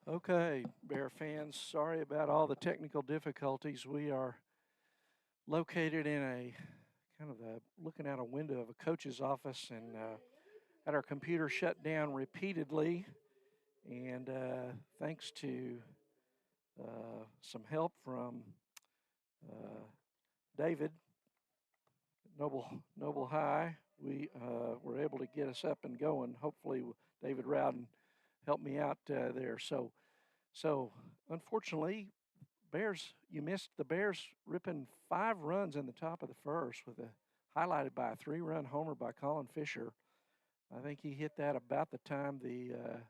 Okay, Bear fans, sorry about all the technical difficulties. We are located in a kind of looking out a window of a coach's office and had our computer shut down repeatedly. And thanks to some help from uh, David, Noble High, we were able to get us up and going. Hopefully, David Rowden helped me out there. So unfortunately, you missed the Bears ripping 5 runs in the top of the first with highlighted by a 3-run homer by Colin Fisher. I think he hit that about the time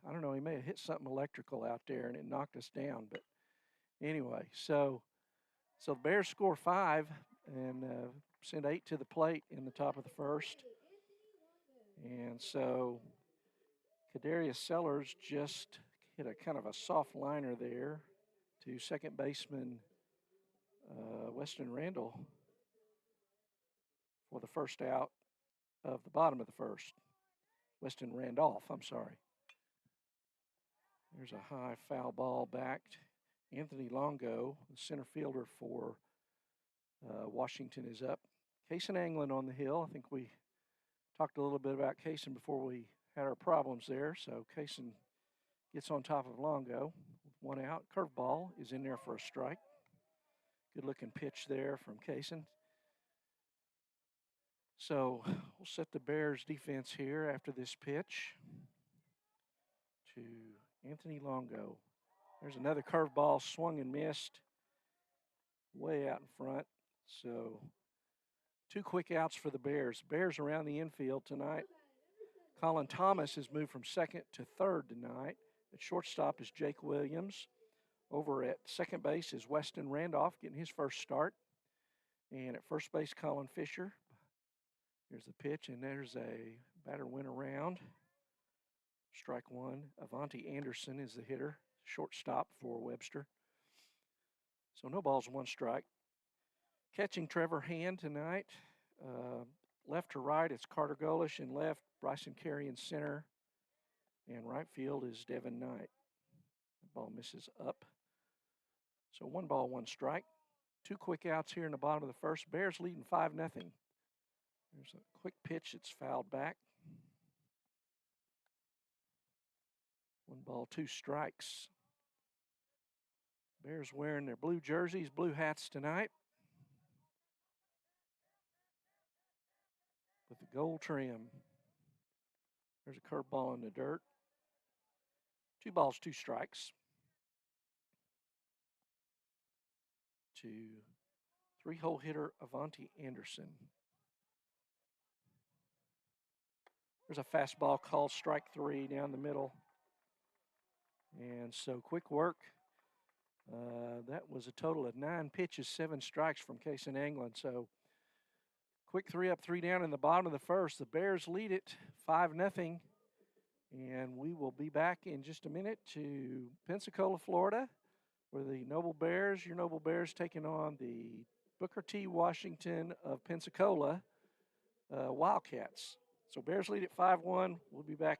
I don't know, he may have hit something electrical out there and it knocked us down. But anyway, so the Bears score 5 and send 8 to the plate in the top of the first. And so Kadarius Sellers just hit a kind of a soft liner there to second baseman Weston Randall for the first out of the bottom of the first. Weston Randolph, I'm sorry. There's a high foul ball backed. Anthony Longo, the center fielder for Washington, is up. Kaysen Anglin on the hill. I think we talked a little bit about Kaysen before we had our problems there. So Kaysen gets on top of Longo. 1 out. Curveball is in there for a strike. Good looking pitch there from Kaysen. So we'll set the Bears defense here after this pitch to Anthony Longo. There's another curveball swung and missed way out in front. So 2 quick outs for the Bears. Bears around the infield tonight. Colin Thomas has moved from second to third tonight. At shortstop is Jake Williams. Over at second base is Weston Randolph getting his first start. And at first base, Colin Fisher. Here's the pitch, and there's a batter went around. Strike 1. Avanti Anderson is the hitter, shortstop for Webster. So no balls, 1 strike. Catching Trevor Hand tonight. Left to right, it's Carter Golish, and left, Bryson Carey in center. And right field is Devin Knight. The ball misses up. So 1 ball, 1 strike. 2 quick outs here in the bottom of the first. Bears leading 5-0. There's a quick pitch that's fouled back. 1 ball, 2 strikes. Bears wearing their blue jerseys, blue hats tonight with the gold trim. There's a curveball in the dirt. 2 balls, 2 strikes. To 3-hole hitter Avanti Anderson. There's a fastball called strike 3 down the middle. And so quick work. That was a total of 9 pitches, 7 strikes from Kaysen Anglin. So quick 3 up, 3 down in the bottom of the first. The Bears lead it 5-0. And we will be back in just a minute to Pensacola, Florida, where the Noble Bears, your Noble Bears, taking on the Booker T. Washington of Pensacola Wildcats. So Bears lead at 5-1. We'll be back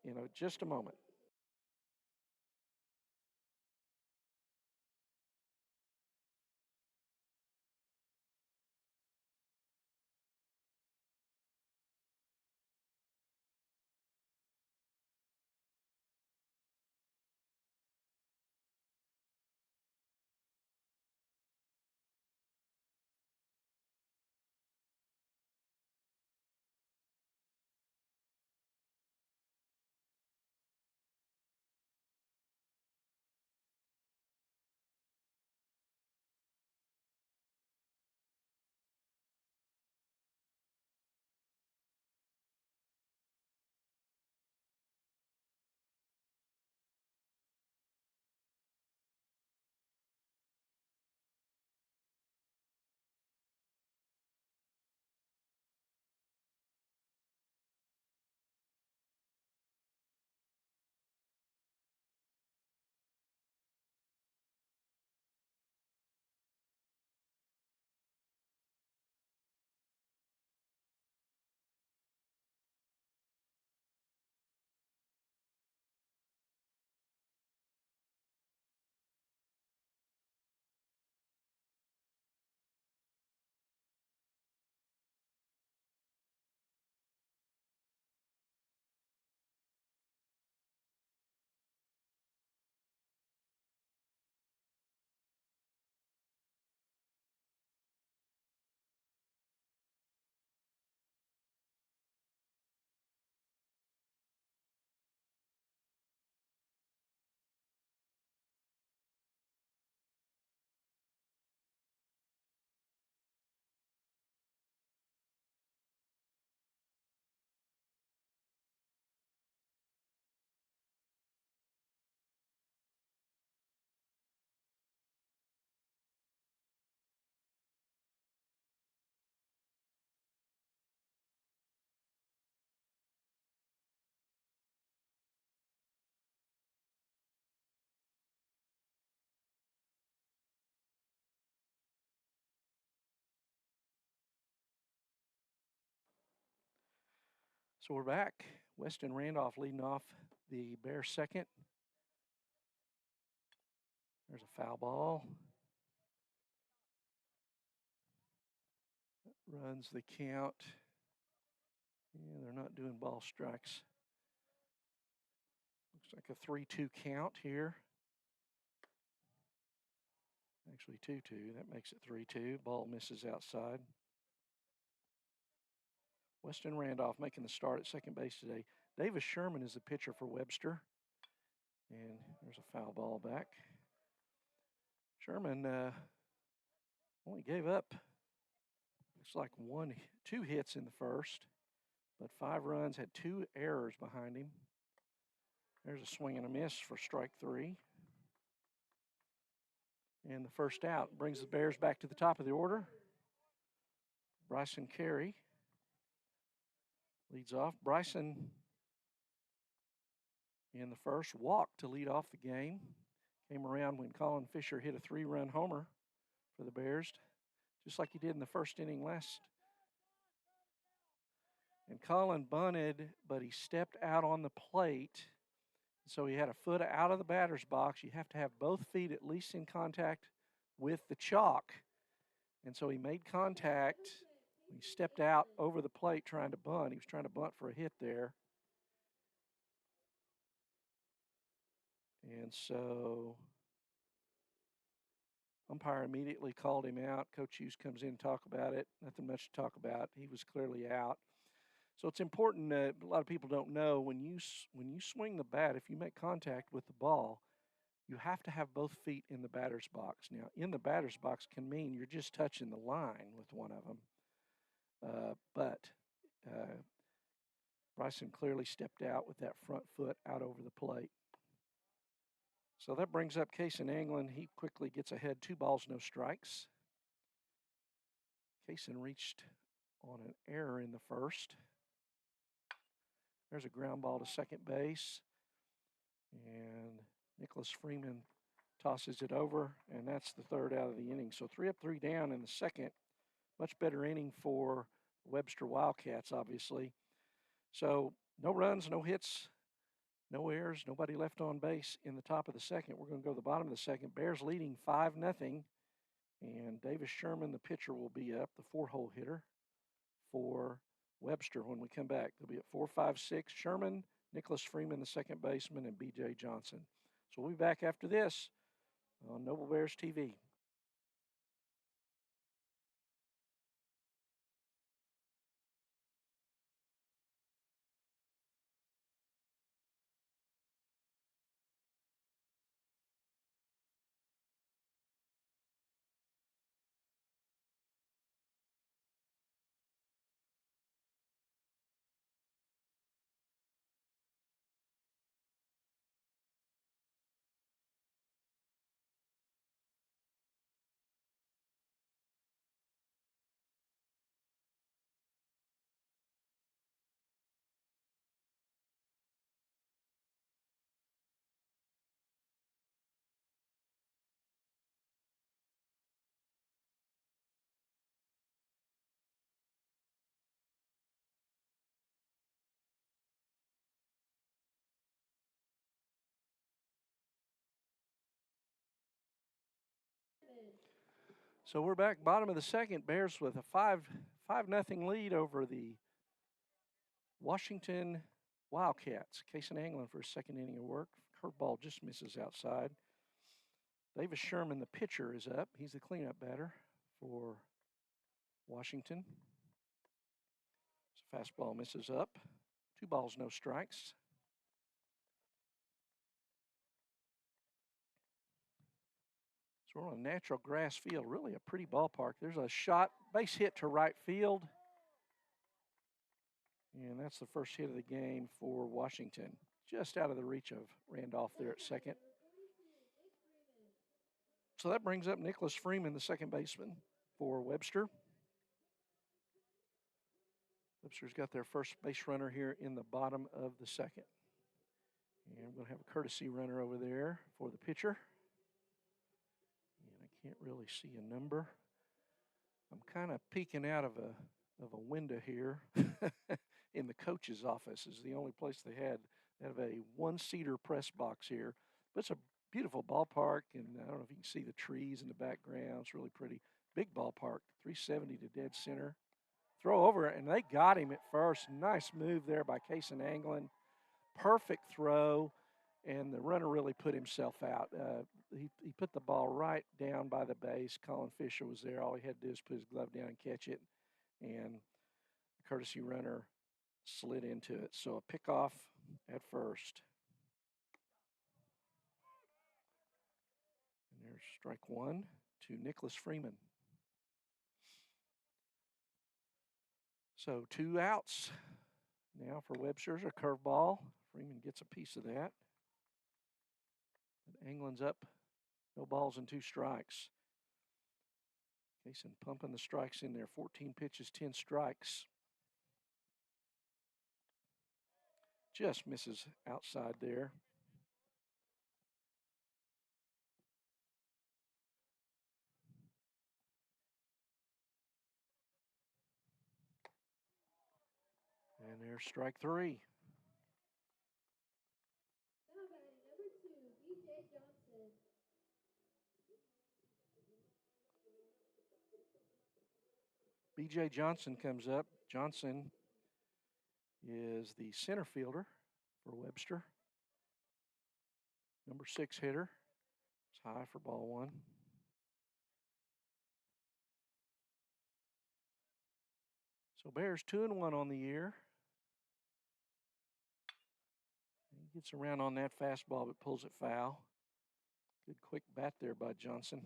in just a moment. So we're back. Weston Randolph leading off the Bears second. There's a foul ball. That runs the count. Yeah, they're not doing ball strikes. Looks like a 3-2 count here. Actually 2-2. That makes it 3-2. Ball misses outside. Weston Randolph making the start at second base today. Davis Sherman is the pitcher for Webster. And there's a foul ball back. Sherman only gave up, looks like 2 hits in the first, but 5 runs, had 2 errors behind him. There's a swing and a miss for strike 3. And the first out brings the Bears back to the top of the order. Bryson Carey leads off. Bryson in the first walked to lead off the game. Came around when Colin Fisher hit a 3-run homer for the Bears, just like he did in the first inning last. And Colin bunted, but he stepped out on the plate. So he had a foot out of the batter's box. You have to have both feet at least in contact with the chalk. And so he made contact. He stepped out over the plate trying to bunt. He was trying to bunt for a hit there. And so umpire immediately called him out. Coach Hughes comes in to talk about it. Nothing much to talk about. He was clearly out. So it's important, a lot of people don't know, when you swing the bat, if you make contact with the ball, you have to have both feet in the batter's box. Now, in the batter's box can mean you're just touching the line with one of them. But Bryson clearly stepped out with that front foot out over the plate. So that brings up Kaysen Anglin. He quickly gets ahead, 2 balls, no strikes. Kaysen reached on an error in the first. There's a ground ball to second base. And Nicholas Freeman tosses it over, and that's the third out of the inning. So 3 up, 3 down in the second. Much better inning for Webster Wildcats, obviously. So no runs, no hits, no errors, nobody left on base in the top of the second. We're going to go to the bottom of the second. Bears leading 5-0. And Davis Sherman, the pitcher, will be up, the 4-hole hitter for Webster when we come back. They'll be at 4, 5, 6. Sherman, Nicholas Freeman, the second baseman, and B.J. Johnson. So we'll be back after this on Noble Bears TV. So we're back, bottom of the second. Bears with a 5-0 lead over the Washington Wildcats. Kaysen Anglin for his second inning of work. Curveball just misses outside. Davis Sherman, the pitcher, is up. He's the cleanup batter for Washington. So fastball misses up. 2 balls, no strikes. So we're on a natural grass field, really a pretty ballpark. There's a shot, base hit to right field. And that's the first hit of the game for Washington. Just out of the reach of Randolph there at second. So that brings up Nicholas Freeman, the second baseman for Webster. Webster's got their first base runner here in the bottom of the second. And we're going to have a courtesy runner over there for the pitcher. And I can't really see a number. I'm kind of peeking out of a window here. in the coach's office. Is the only place they had. They have a one-seater press box here. But it's a beautiful ballpark, and I don't know if you can see the trees in the background. It's really pretty. Big ballpark, 370 to dead center. Throw over, and they got him at first. Nice move there by Kason Anglin. Perfect throw, and the runner really put himself out. He put the ball right down by the base. Colin Fisher was there. All he had to do is put his glove down and catch it, and the courtesy runner slid into it. So a pickoff at first. And there's strike one to Nicholas Freeman. So 2 outs now for Webster's. A curveball. Freeman gets a piece of that. And Anglin's up. No balls and 2 strikes. Kason pumping the strikes in there. 14 pitches, 10 strikes. Just misses outside there. And there's strike 3. B.J. Johnson comes up. Johnson is the center fielder for Webster. Number 6 hitter. It's high for ball 1. So Bears 2-1 on the year. He gets around on that fastball but pulls it foul. Good quick bat there by Johnson.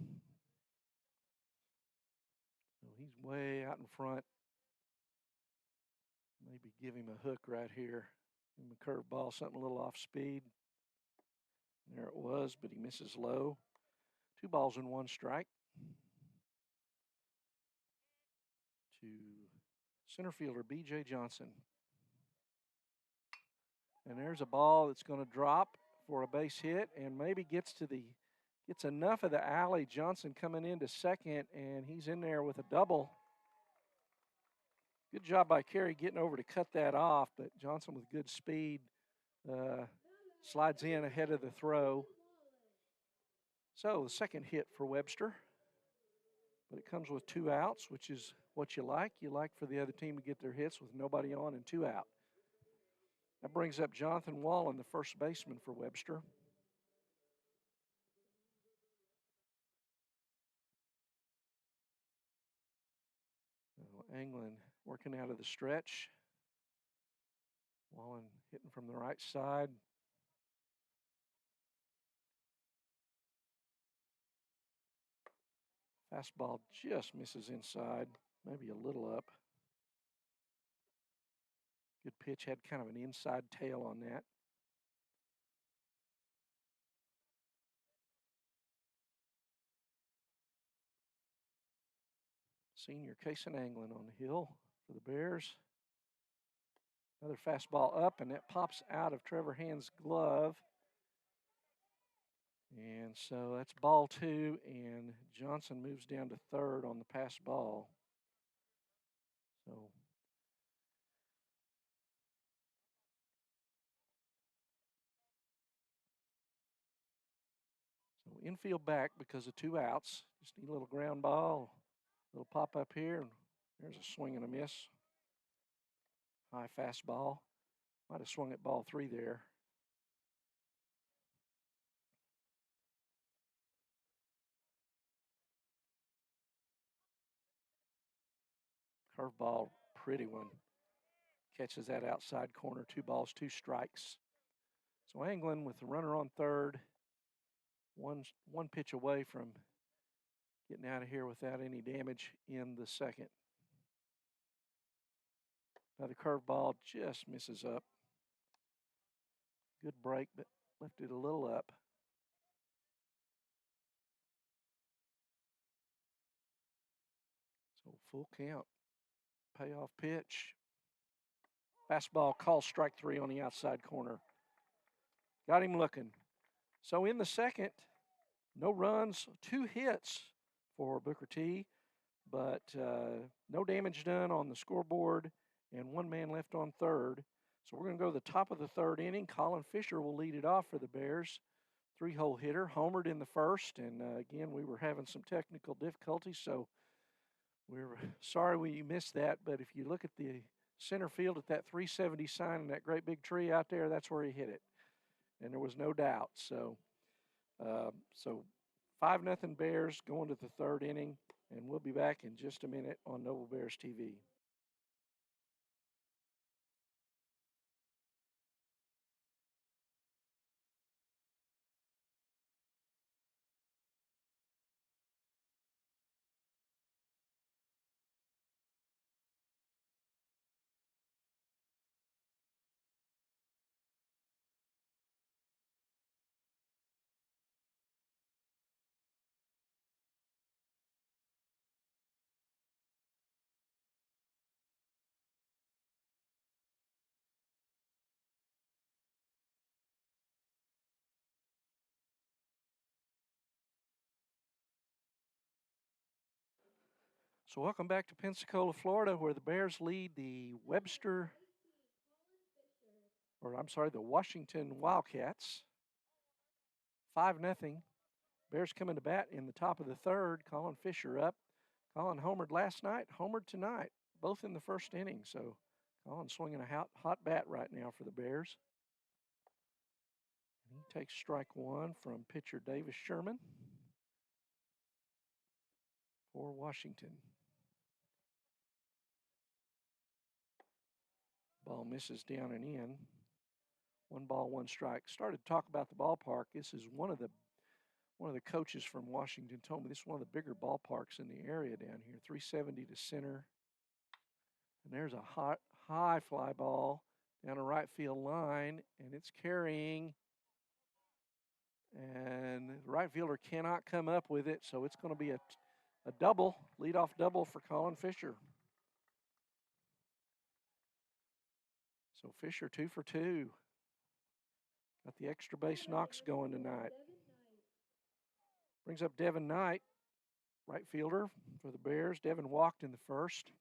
So he's way out in front. Maybe give him a hook right here. Give him a curveball, something a little off speed. There it was, but he misses low. 2 balls and 1 strike. To center fielder B.J. Johnson. And there's a ball that's going to drop for a base hit and maybe gets enough of the alley. Johnson coming into second, and he's in there with a double. Good job by Carey getting over to cut that off, but Johnson with good speed slides in ahead of the throw. So the second hit for Webster, but it comes with 2 outs, which is what you like. You like for the other team to get their hits with nobody on and 2 out. That brings up Jonathan Wallen, the first baseman for Webster. Anglin working out of the stretch. Wallen hitting from the right side. Fastball just misses inside, maybe a little up. Good pitch, had kind of an inside tail on that. Senior Kason Anglin on the hill for the Bears. Another fastball up, and that pops out of Trevor Hand's glove. And so that's ball 2, and Johnson moves down to third on the pass ball. So infield back because of 2 outs. Just need a little ground ball, a little pop up here, and there's a swing and a miss. High fastball. Might have swung at ball 3 there. Curveball, pretty one. Catches that outside corner. 2 balls, 2 strikes. So Anglin with the runner on third. One pitch away from getting out of here without any damage in the second. Now the curveball just misses up. Good break, but lifted a little up. So full count. Payoff pitch. Fastball, call strike 3 on the outside corner. Got him looking. So in the second, no runs, 2 hits for Booker T, but no damage done on the scoreboard, and 1 man left on third. So we're going to go to the top of the third inning. Colin Fisher will lead it off for the Bears. 3-hole hitter, homered in the first, and again, we were having some technical difficulties, so we're sorry we missed that. But if you look at the center field at that 370 sign and that great big tree out there, that's where he hit it, and there was no doubt. So 5-0 Bears going to the third inning, and we'll be back in just a minute on Noble Bears TV. So welcome back to Pensacola, Florida, where the Bears lead the the Washington Wildcats 5-0. Bears coming to bat in the top of the third. Colin Fisher up. Colin homered last night, homered tonight, both in the first inning. So Colin swinging a hot bat right now for the Bears. And he takes strike one from pitcher Davis Sherman for Washington. Ball misses down and in. 1 ball, 1 strike. Started to talk about the ballpark. This is one of the coaches from Washington told me this is one of the bigger ballparks in the area down here. 370 to center. And there's a high fly ball down a right field line, and it's carrying. And the right fielder cannot come up with it, so it's going to be a double, leadoff double for Colin Fisher. So Fisher 2 for 2. Got the extra base knocks going tonight. Brings up Devin Knight, right fielder for the Bears. Devin walked in the first.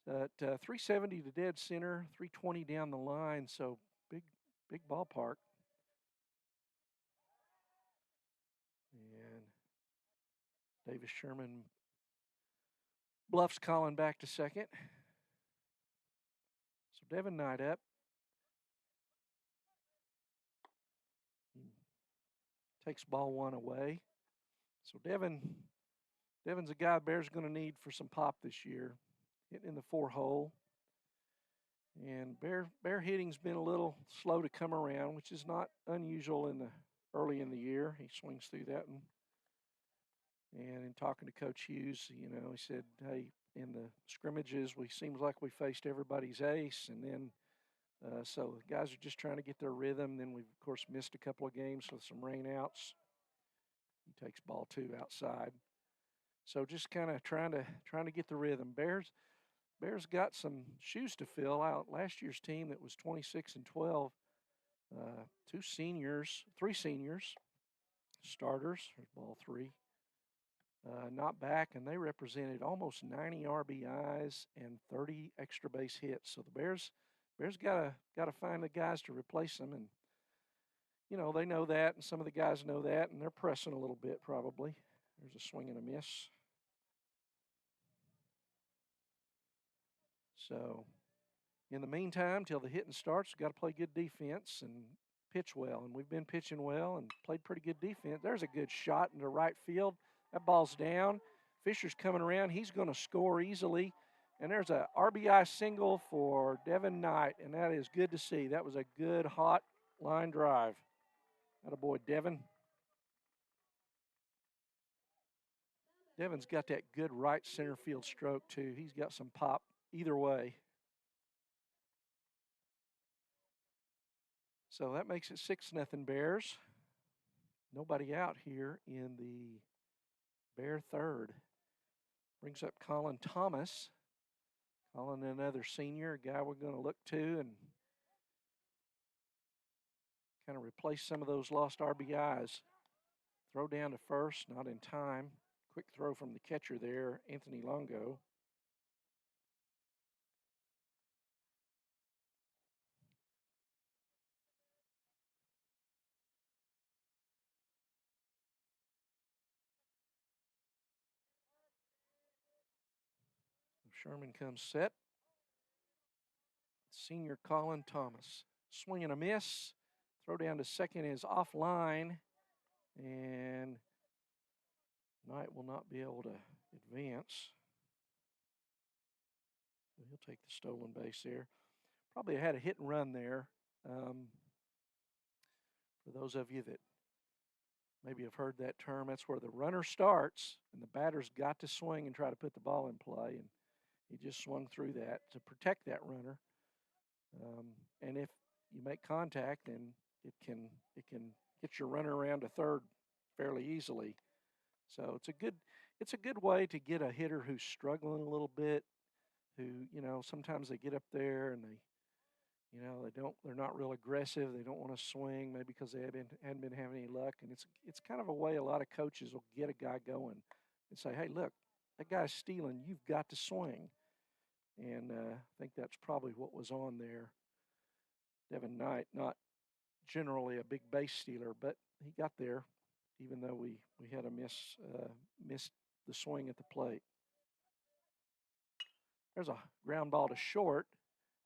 At 370 to dead center, 320 down the line, so big ballpark. And Davis Sherman bluffs Colin back to second. So Devin Knight up. He takes ball 1 away. So Devin's a guy the Bears are going to need for some pop this year, hitting in the 4-hole. And Bear hitting's been a little slow to come around, which is not unusual early in the year. He swings through that one. And in talking to Coach Hughes, he said, hey, in the scrimmages, seems like we faced everybody's ace. And then, so the guys are just trying to get their rhythm. Then we've, of course, missed a couple of games with some rainouts. He takes ball 2 outside. So just kind of trying to get the rhythm. Bears got some shoes to fill out. Last year's team that was 26-12, 3 seniors, starters. There's ball 3. Not back, and they represented almost 90 RBIs and 30 extra base hits. So the Bears got to find the guys to replace them, and they know that, and some of the guys know that, and they're pressing a little bit probably. There's a swing and a miss. So in the meantime, till the hitting starts, we've got to play good defense and pitch well, and we've been pitching well and played pretty good defense. There's a good shot into right field. That ball's down. Fisher's coming around. He's going to score easily. And there's a RBI single for Devin Knight, and that is good to see. That was a good, hot line drive. Attaboy, Devin. Devin's got that good right center field stroke, too. He's got some pop either way. So that makes it 6-0 Bears. Nobody out here in the Bear third. Brings up Colin Thomas. Colin, another senior, a guy we're going to look to and kind of replace some of those lost RBIs. Throw down to first, not in time. Quick throw from the catcher there, Anthony Longo. Sherman comes set. Senior Colin Thomas. Swing and a miss. Throw down to second is offline. And Knight will not be able to advance. He'll take the stolen base there. Probably had a hit and run there. For those of you that maybe have heard that term, that's where the runner starts and the batter's got to swing and try to put the ball in play. And he just swung through that to protect that runner. And if you make contact, then it can get your runner around to third fairly easily. So it's a good way to get a hitter who's struggling a little bit, who, sometimes they get up there and they're not real aggressive. They don't want to swing, maybe because they hadn't been having any luck. And it's kind of a way a lot of coaches will get a guy going and say, hey, look, that guy's stealing. You've got to swing. And I think that's probably what was on there. Devin Knight, not generally a big base stealer, but he got there, even though we had a missed the swing at the plate. There's a ground ball to short,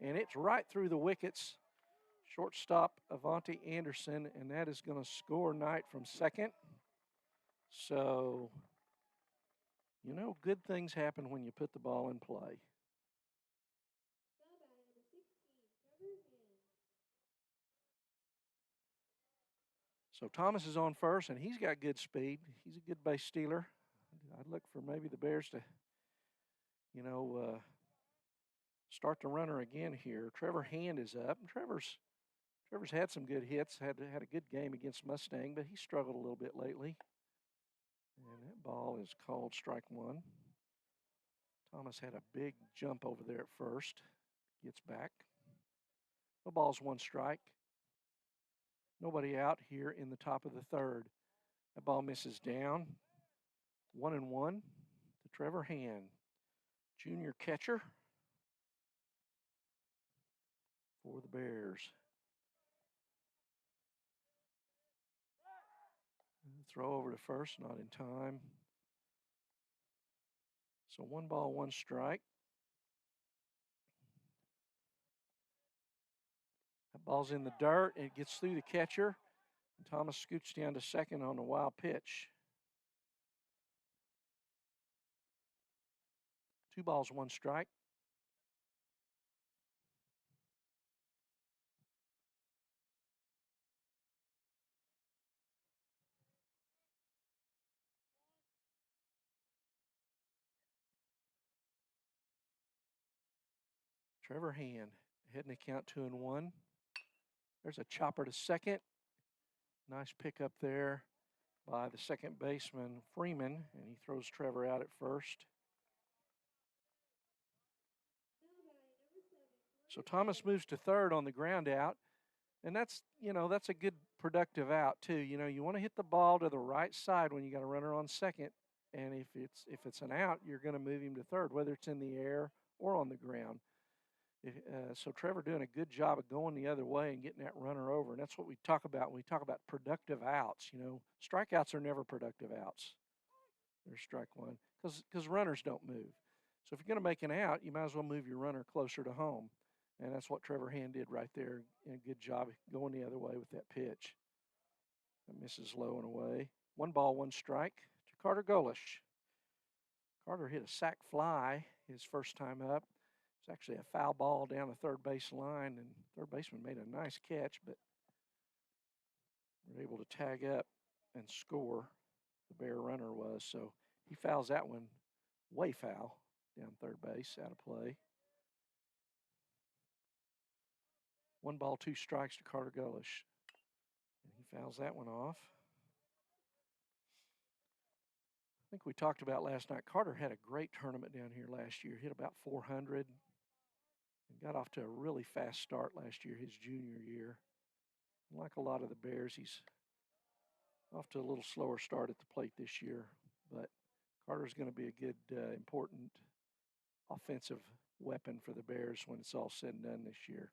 and it's right through the wickets. Shortstop Avanti Anderson, and that is going to score Knight from second. So, good things happen when you put the ball in play. So Thomas is on first, and he's got good speed. He's a good base stealer. I'd look for maybe the Bears to, start the runner again here. Trevor Hand is up. And Trevor's had some good hits, had a good game against Mustang, but he struggled a little bit lately. And that ball is called strike one. Thomas had a big jump over there at first. Gets back. No balls, one strike. Nobody out here in the top of the third. That ball misses down. 1-1 to Trevor Hand, junior catcher for the Bears. Throw over to first, not in time. So 1 ball, 1 strike. That ball's in the dirt, and it gets through the catcher. And Thomas scoots down to second on a wild pitch. 2 balls, 1 strike. Trevor Hand, heading the count 2-1. There's a chopper to second. Nice pickup there by the second baseman, Freeman, and he throws Trevor out at first. So Thomas moves to third on the ground out, and that's a good productive out too. You want to hit the ball to the right side when you got a runner on second, and if it's an out, you're going to move him to third, whether it's in the air or on the ground. So Trevor doing a good job of going the other way and getting that runner over, and that's what we talk about when we talk about productive outs. Strikeouts are never productive outs. They're strike one because runners don't move. So if you're going to make an out, you might as well move your runner closer to home, and that's what Trevor Hand did right there. And a good job going the other way with that pitch. That misses low and away. 1 ball, 1 strike to Carter Golish. Carter hit a sac fly his first time up. It's actually a foul ball down the third base line, and third baseman made a nice catch, but were able to tag up and score. The Bear runner was, so he fouls that one way foul down third base, out of play. 1 ball, 2 strikes to Carter Golish, and he fouls that one off. I think we talked about last night, Carter had a great tournament down here last year, hit about 400, and got off to a really fast start last year, his junior year. Like a lot of the Bears, he's off to a little slower start at the plate this year, but Carter's going to be a good, important offensive weapon for the Bears when it's all said and done this year.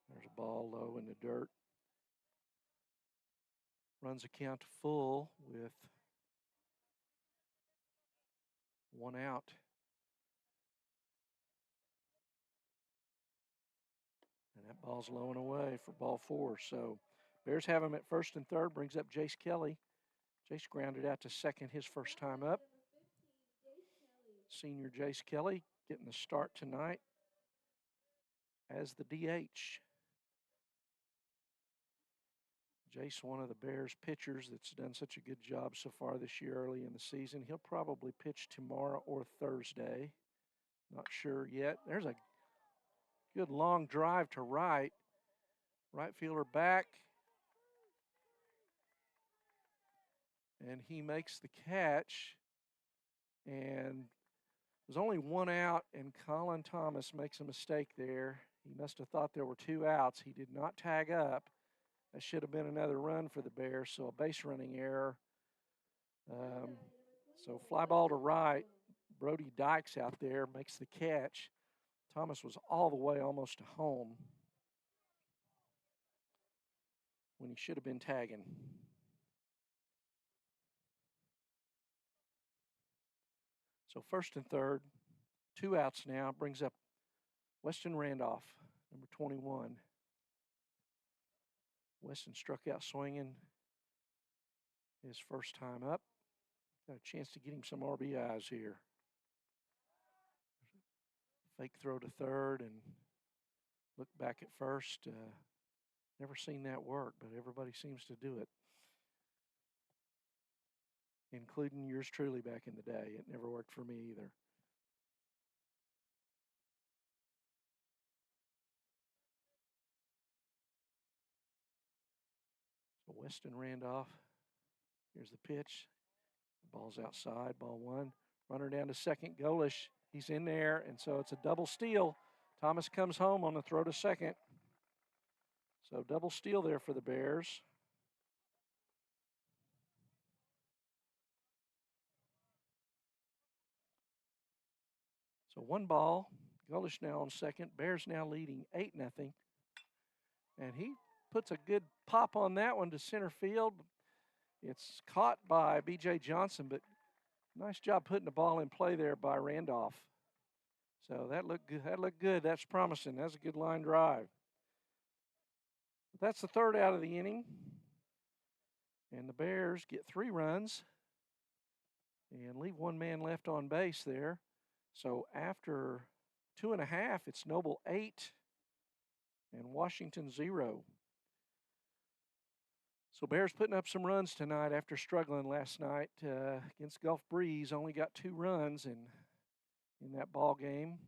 There's a ball low in the dirt. Runs the count to full with One out. And that ball's low and away for ball 4. So Bears have him at first and third, brings up Jace Kelly. Jace grounded out to second his first time up. Senior Jace Kelly getting the start tonight as the DH. Jace, one of the Bears pitchers that's done such a good job so far this year early in the season. He'll probably pitch tomorrow or Thursday. Not sure yet. There's a good long drive to right. Right fielder back. And he makes the catch. And there's only one out, and Colin Thomas makes a mistake there. He must have thought there were 2 outs. He did not tag up. That should have been another run for the Bears, so a base running error. So fly ball to right. Brody Dykes out there makes the catch. Thomas was all the way almost to home when he should have been tagging. So first and third, 2 outs now, brings up Weston Randolph, number 21. Weston struck out swinging his first time up. Got a chance to get him some RBIs here. Fake throw to third and look back at first. Never seen that work, but everybody seems to do it, including yours truly back in the day. It never worked for me either. So Weston Randolph, here's the pitch. Ball's outside, ball 1. Runner down to second, Golish. He's in there, and so it's a double steal. Thomas comes home on the throw to second. So double steal there for the Bears. So 1 ball. Golish now on second. Bears now leading 8-0. And he puts a good pop on that one to center field. It's caught by B.J. Johnson, but nice job putting the ball in play there by Randolph. So that looked good. That looked good. That's promising. That's a good line drive. But that's the third out of the inning. And the Bears get 3 runs and leave 1 man left on base there. So after 2.5, it's Noble 8 and Washington 0. So Bears putting up some runs tonight after struggling last night against Gulf Breeze. Only got 2 runs in that ball game.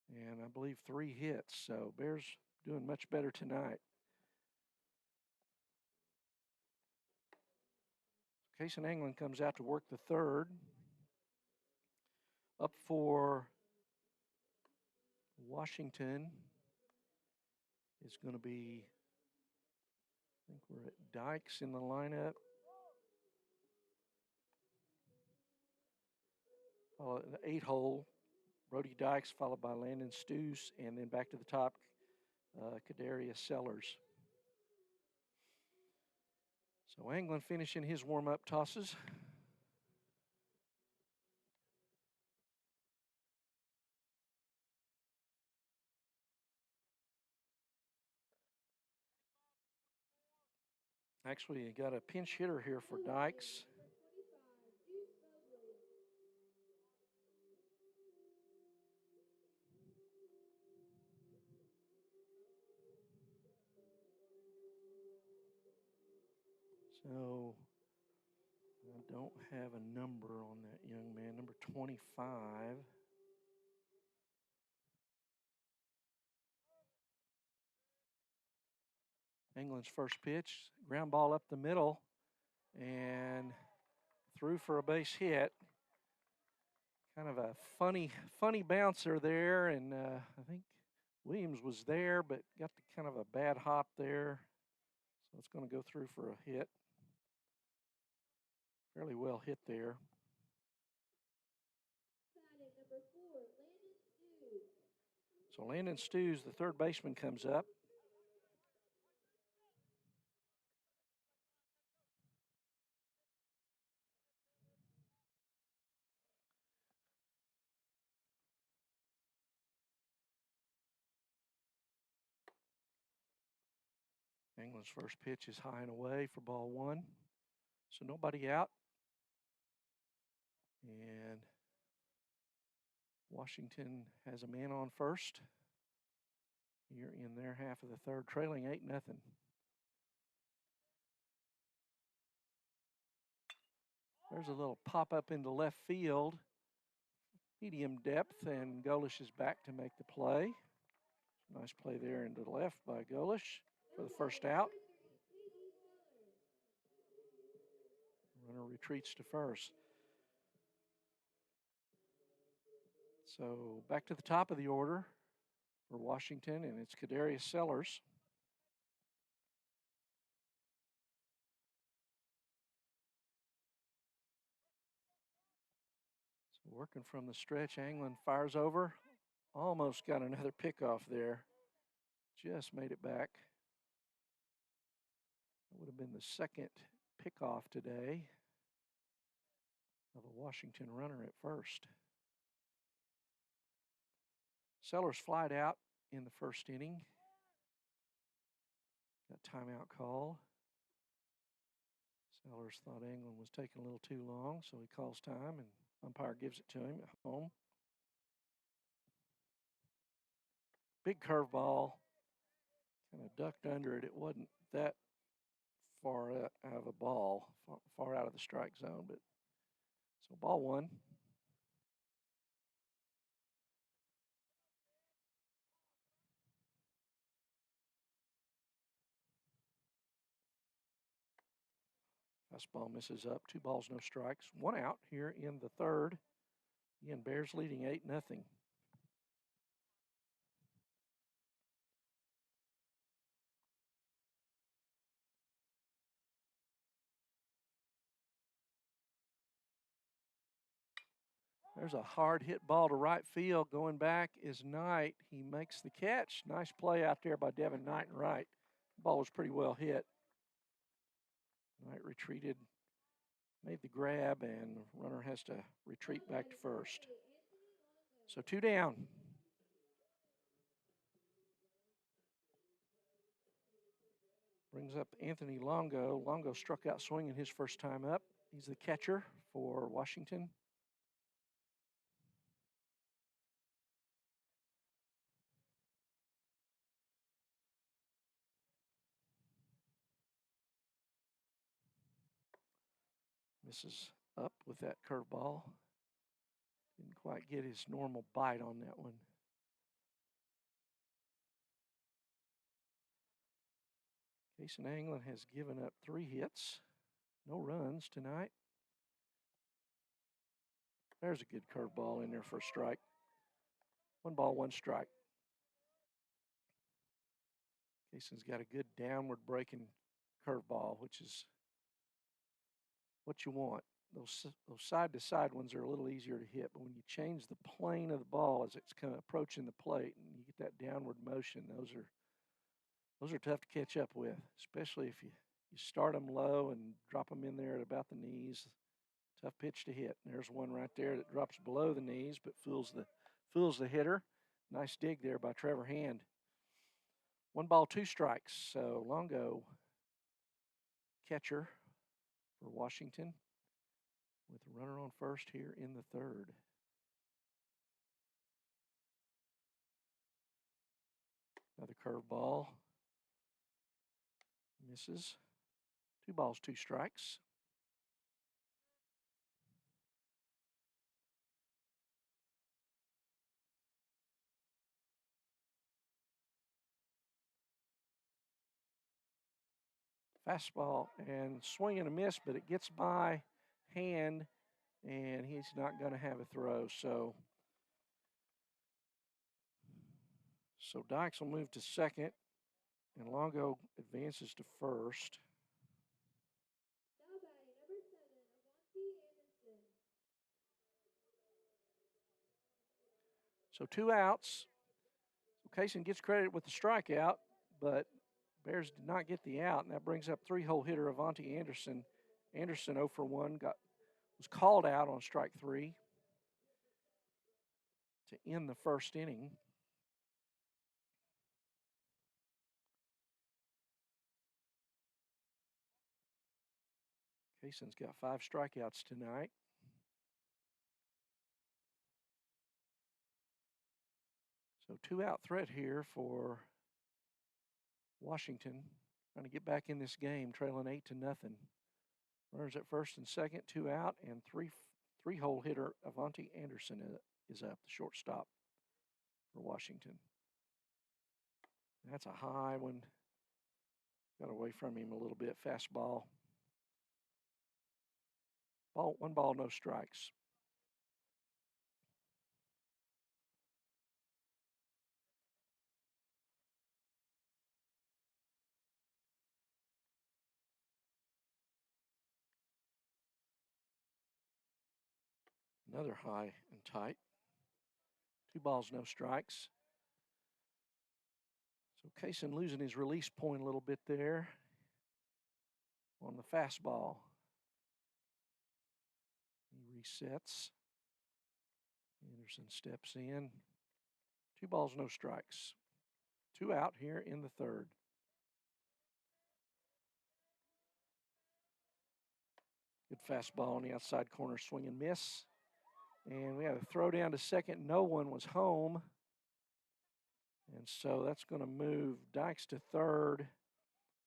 And I believe 3 hits. So Bears doing much better tonight. Cason Anglin comes out to work the third. Up for Washington is going to be, I think we're at Dykes in the lineup. The 8-hole, Brody Dykes, followed by Landon Stews, and then back to the top, Kadarius Sellers. So Anglin finishing his warm-up tosses. Actually, you got a pinch hitter here for Dykes. So I don't have a number on that young man, number 25. Anglin's first pitch, ground ball up the middle, and through for a base hit. Kind of a funny bouncer there, and I think Williams was there, but got the kind of a bad hop there. So it's going to go through for a hit. Fairly well hit there. So Landon Stews, the third baseman, comes up. England's first pitch is high and away for ball one. So nobody out. And Washington has a man on first here in their half of the third, trailing 8-0. There's a little pop up into left field, medium depth, and Golish is back to make the play. Nice play there into the left by Golish for the first out. Runner retreats to first. So back to the top of the order for Washington, and it's Kadarius Sellers. So working from the stretch, Anglin fires over. Almost got another pickoff there. Just made it back. That would have been the second pickoff today of a Washington runner at first. Sellers flied out in the first inning. Got timeout call. Sellers thought Anglin was taking a little too long, so he calls time, and umpire gives it to him at home. Big curveball. Kind of ducked under it. It wasn't that far out of a ball, far out of the strike zone, but so ball one. Fastball misses up. 2 balls, no strikes. 1 out here in the third. Again, Bears leading 8-0. There's a hard hit ball to right field. Going back is Knight. He makes the catch. Nice play out there by Devin Knight and right. Ball was pretty well hit. Knight retreated, made the grab, and the runner has to retreat back to first. So 2 down. Brings up Anthony Longo. Longo struck out swinging his first time up. He's the catcher for Washington. Misses up with that curveball. Didn't quite get his normal bite on that one. Kason Anglin has given up 3 hits. No runs tonight. There's a good curveball in there for a strike. 1 ball, 1 strike. Kason's got a good downward breaking curveball, which is what you want. Those side-to-side ones are a little easier to hit, but when you change the plane of the ball as it's kind of approaching the plate and you get that downward motion, those are tough to catch up with, especially if you start them low and drop them in there at about the knees. Tough pitch to hit. And there's one right there that drops below the knees but fools the hitter. Nice dig there by Trevor Hand. 1 ball, 2 strikes. So Longo, catcher for Washington, with a runner on first here in the third. Another curveball. Misses. 2 balls, 2 strikes. Fastball and swing and a miss, but it gets by Hand, and he's not going to have a throw. So Dykes will move to second, and Longo advances to first. So 2 outs. So Kason gets credit with the strikeout, but Bears did not get the out, and that brings up 3-hole hitter Avante Anderson. Anderson 0 for 1 was called out on strike 3 to end the first inning. Cayson's got 5 strikeouts tonight. So 2-out threat here for Washington. Trying to get back in this game, trailing 8-0. Runners at first and second, 2 out, and three-hole hitter Avanti Anderson is up, the shortstop for Washington. That's a high one. Got away from him a little bit. Fastball. One ball, no strikes. Another high and tight. 2 balls, no strikes. So Cayson losing his release point a little bit there on the fastball. He resets. Anderson steps in. 2 balls, no strikes. 2 out here in the third. Good fastball on the outside corner, swing and miss. And we had a throw down to second. No one was home. And so that's going to move Dykes to third.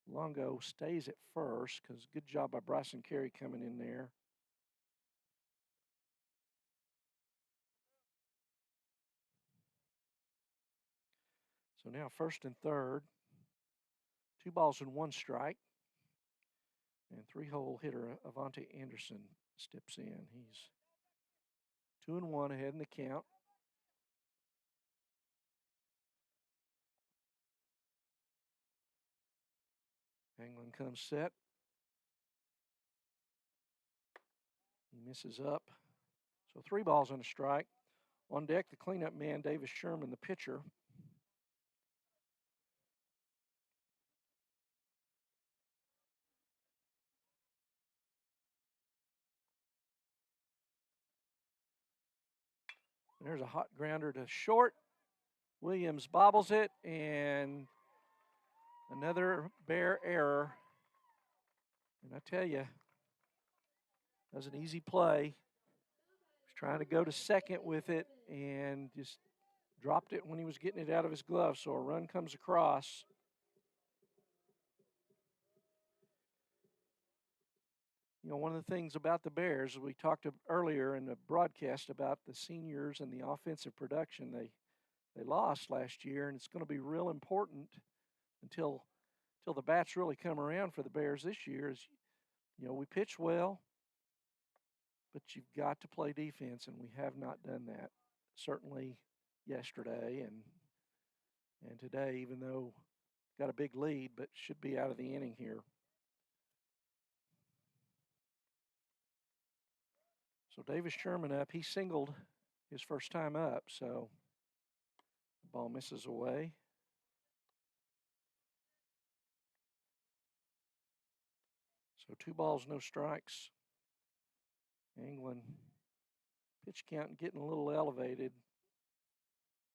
Longo stays at first because good job by Bryson Carey coming in there. So now first and third. 2 balls and 1 strike. And 3-hole hitter Avanti Anderson steps in. He's 2-1 ahead in the count. Anglin comes set. He misses up. So 3 balls and a strike. On deck, the cleanup man, Davis Sherman, the pitcher. There's a hot grounder to short. Williams bobbles it, and another Bear error. And I tell you, that was an easy play. He's trying to go to second with it and just dropped it when he was getting it out of his glove. So a run comes across. You know, one of the things about the Bears, we talked earlier in the broadcast about the seniors and the offensive production they lost last year, and it's going to be real important until the bats really come around for the Bears this year. Is, you know, we pitch well, but you've got to play defense, and we have not done that. Certainly yesterday and today, even though got a big lead, but should be out of the inning here. So Davis Sherman up. He singled his first time up, so the ball misses away. So 2 balls, no strikes. Anglin pitch count getting a little elevated.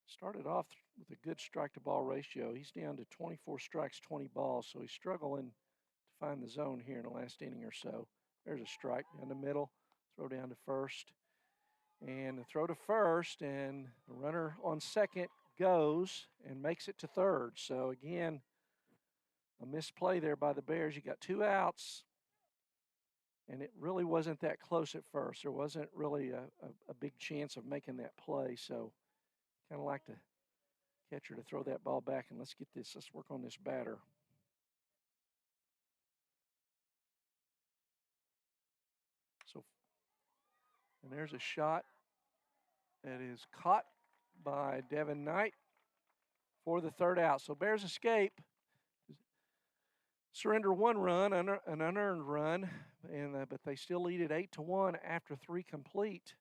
Started off with a good strike-to-ball ratio. He's down to 24 strikes, 20 balls, so he's struggling to find the zone here in the last inning or so. There's a strike down the middle, throw down to first. And the throw to first, and the runner on second goes and makes it to third. So again, a misplay there by the Bears. You got 2 outs, and it really wasn't that close at first. There wasn't really a big chance of making that play. So kind of like the catcher to throw that ball back, and let's work on this batter. So, and there's a shot that is caught by Devin Knight for the 3rd out. So Bears escape, surrender 1 run, an unearned run, but they still lead it 8-1 after 3 complete.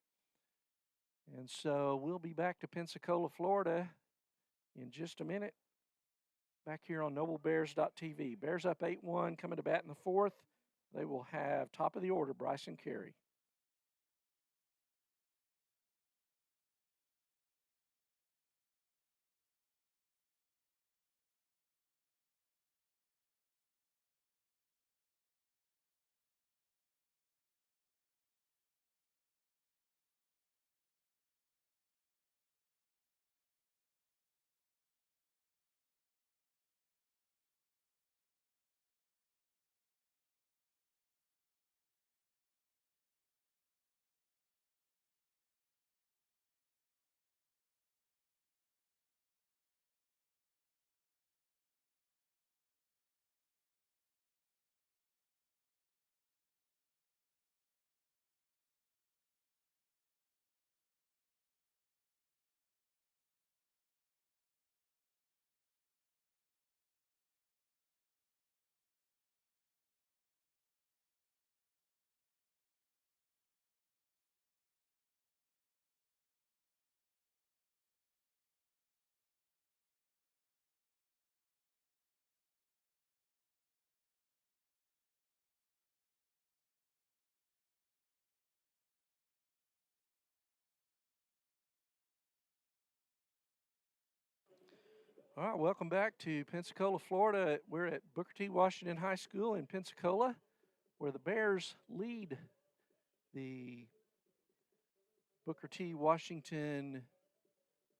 And so we'll be back to Pensacola, Florida in just a minute. Back here on NobleBears.tv. Bears up 8-1, coming to bat in the 4th. They will have top of the order, Bryson Carey. All right, welcome back to Pensacola, Florida. We're at Booker T. Washington High School in Pensacola, where the Bears lead the Booker T. Washington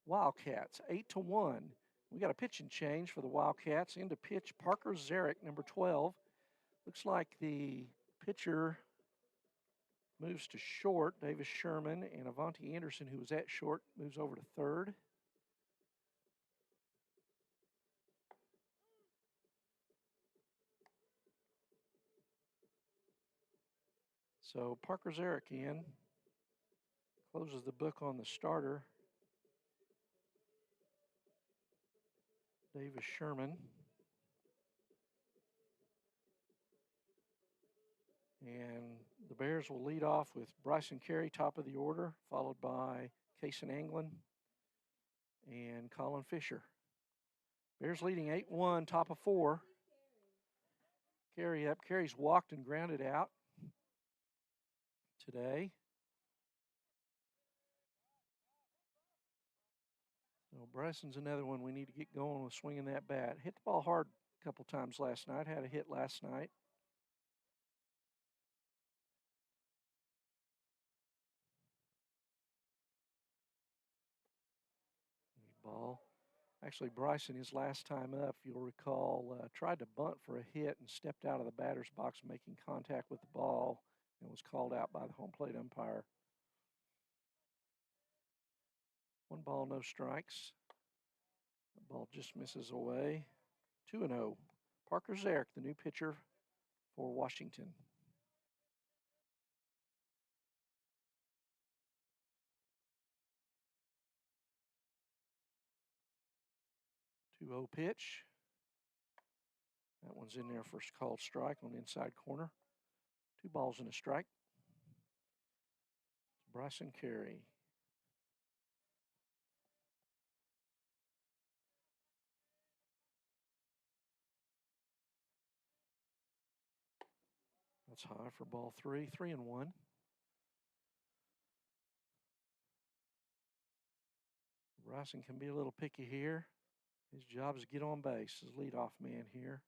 Wildcats 8-1. We got a pitching change for the Wildcats. Into pitch Parker Zarek, number 12. Looks like the pitcher moves to short. Davis Sherman and Avanti Anderson, who was at short, moves over to third. So Parker Zarek in, closes the book on the starter, Davis Sherman. And the Bears will lead off with Bryson Carey, top of the order, followed by Kason Anglin and Colin Fisher. Bears leading 8-1, top of 4. Carey up. Carey's walked and grounded out today. So Bryson's another one we need to get going with swinging that bat. Hit the ball hard a couple times last night. Had a hit last night. Ball. Actually, Bryson, his last time up, if you'll recall, tried to bunt for a hit and stepped out of the batter's box making contact with the ball and was called out by the home plate umpire. 1 ball, no strikes. The ball just misses away. 2-0. Parker Zarek, the new pitcher for Washington. Two-0 pitch. That one's in there for a called strike on the inside corner. 2 balls and a strike. Bryson Carey. That's high for ball 3. 3-1. Bryson can be a little picky here. His job is to get on base as leadoff man here.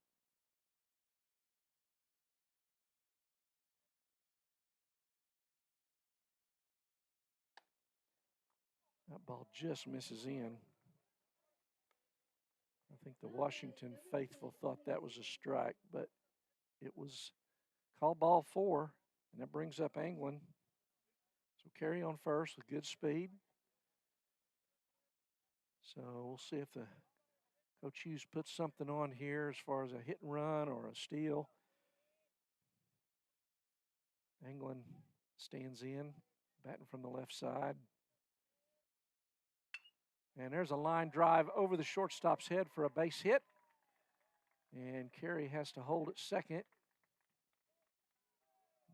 That ball just misses in. I think the Washington faithful thought that was a strike, but it was called ball 4, and that brings up Anglin. So Carey on first with good speed. So we'll see if the Coach Hughes puts something on here as far as a hit and run or a steal. Anglin stands in, batting from the left side. And there's a line drive over the shortstop's head for a base hit. And Carey has to hold at second.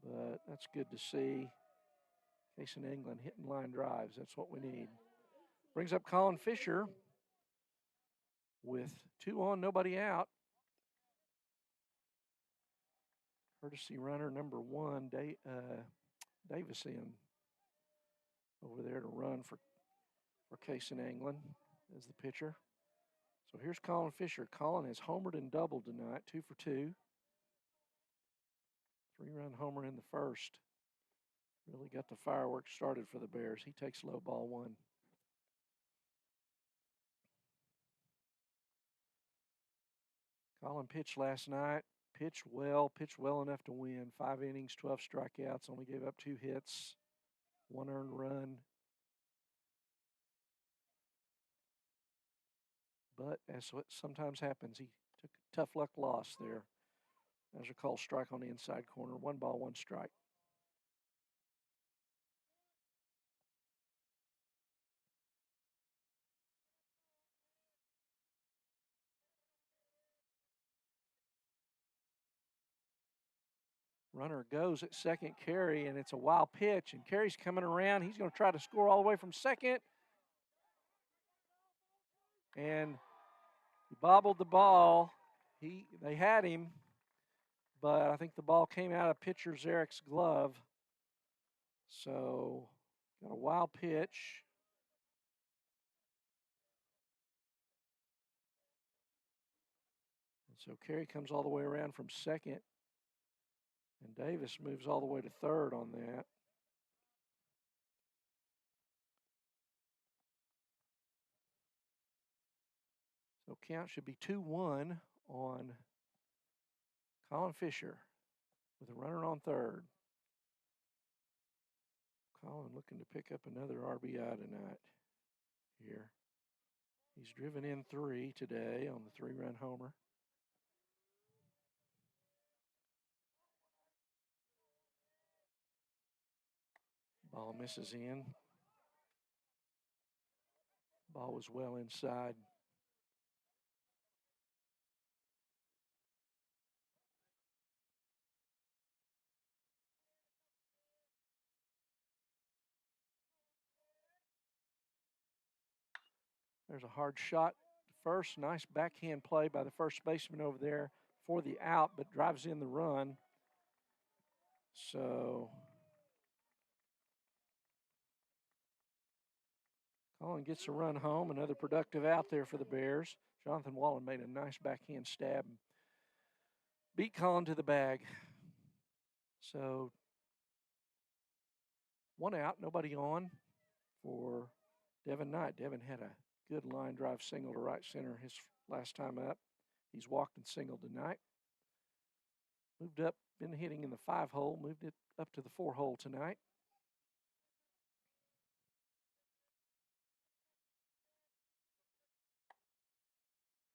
But that's good to see. Kason Anglin hitting line drives. That's what we need. Brings up Colin Fisher with 2 on, nobody out. Courtesy runner number 1, Davis in over there to run for Kason Anglin as the pitcher. So here's Colin Fisher. Colin has homered and doubled tonight, 2 for 2. 3-run homer in the first. Really got the fireworks started for the Bears. He takes low, ball 1. Colin pitched last night. Pitched well enough to win. 5 innings, 12 strikeouts, only gave up 2 hits, 1 earned run. But as what sometimes happens, he took a tough luck loss there. There's a call strike on the inside corner. 1 ball, 1 strike. Runner goes at second, Carey, and it's a wild pitch, and Carey's coming around. He's going to try to score all the way from second. And he bobbled the ball. They had him, but I think the ball came out of pitcher Zarek's glove. So got a wild pitch. So Carey comes all the way around from second, and Davis moves all the way to third on that. So count should be 2-1 on Colin Fisher with a runner on third. Colin looking to pick up another RBI tonight here. He's driven in 3 today on the 3-run homer. Ball misses in. Ball was well inside. There's a hard shot first. Nice backhand play by the first baseman over there for the out, but drives in the run. So Colin gets a run home. Another productive out there for the Bears. Jonathan Wallen made a nice backhand stab. Beat Colin to the bag. So 1 out, nobody on for Devin Knight. Devin had a good line drive single to right center his last time up. He's walked and singled tonight. Moved up, been hitting in the 5-hole, moved it up to the 4-hole tonight.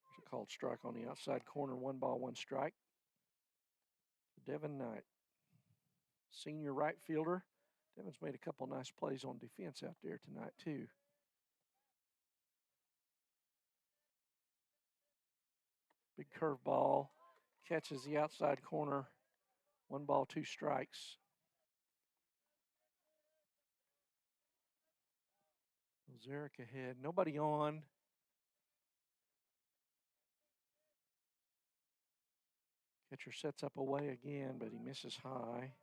There's a called strike on the outside corner, 1 ball, 1 strike. Devin Knight, senior right fielder. Devin's made a couple nice plays on defense out there tonight too. Big curveball, catches the outside corner. 1 ball, 2 strikes. Zarek ahead, nobody on. Catcher sets up away again, but he misses high.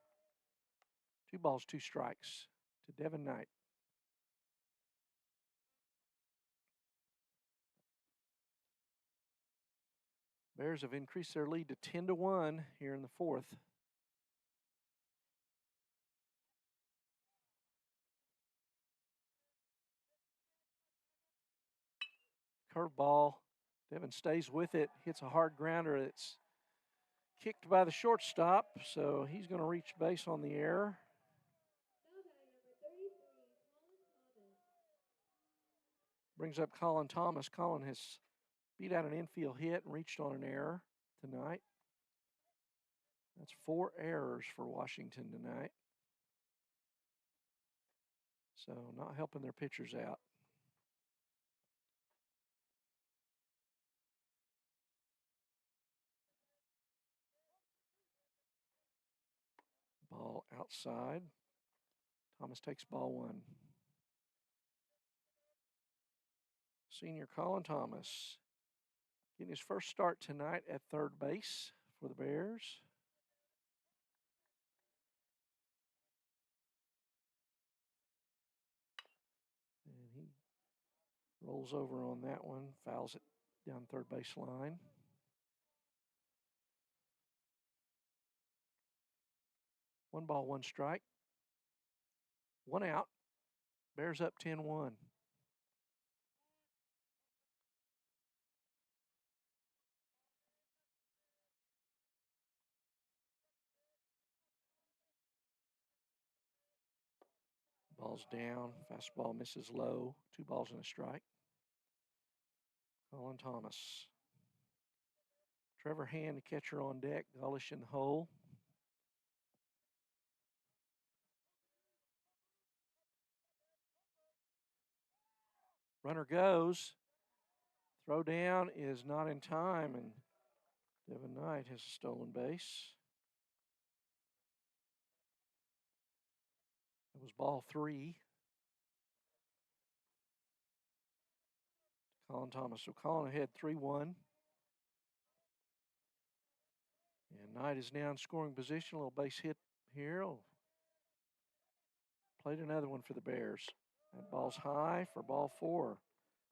2 balls, 2 strikes to Devin Knight. Bears have increased their lead to 10-1 here in the 4th. Curveball. Devin stays with it, hits a hard grounder. It's kicked by the shortstop, so he's going to reach base on the error. Brings up Colin Thomas. Colin has beat out an infield hit and reached on an error tonight. That's 4 errors for Washington tonight. So not helping their pitchers out. Ball outside. Thomas takes ball 1. Senior Colin Thomas getting his first start tonight at third base for the Bears. And he rolls over on that one, fouls it down third base line. One ball, 1 strike. 1 out. Bears up 10-1. Ball's down. Fastball misses low. 2 balls and a strike. Colin Thomas. Trevor Hand, the catcher on deck. Gullish in the hole. Runner goes. Throw down is not in time, and Devin Knight has a stolen base. It was ball 3. Colin Thomas. So Colin ahead 3-1. And Knight is now in scoring position. A little base hit here. Oh. Played another one for the Bears. That ball's high for ball 4.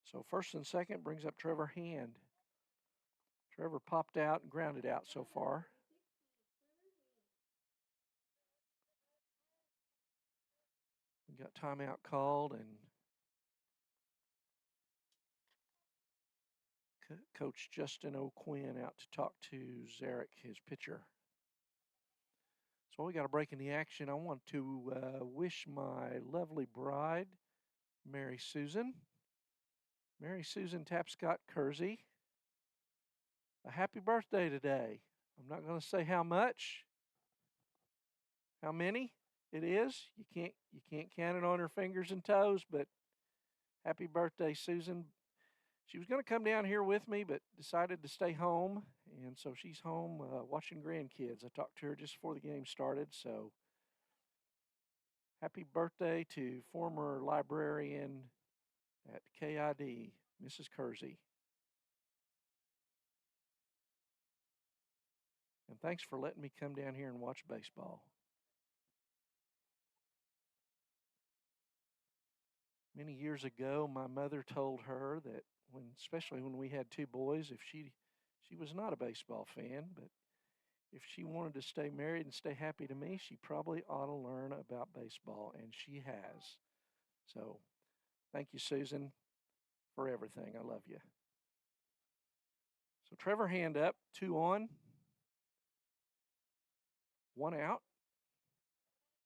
So first and second brings up Trevor Hand. Trevor popped out and grounded out so far. We got timeout called, and Coach Justin O'Quinn out to talk to Zarek, his pitcher. So we got a break in the action. I want to wish my lovely bride, Mary Susan Tapscott Kersey, a happy birthday today. I'm not going to say how much, how many it is. You can't count it on her fingers and toes, but happy birthday, Susan. She was going to come down here with me, but decided to stay home, and so she's home watching grandkids. I talked to her just before the game started, so happy birthday to former librarian at KID, Mrs. Kersey. And thanks for letting me come down here and watch baseball. Many years ago, my mother told her that especially when we had two boys, if she was not a baseball fan, but if she wanted to stay married and stay happy to me, she probably ought to learn about baseball, and she has. So thank you, Susan, for everything. I love you. So Trevor hand up, 2 on, 1 out.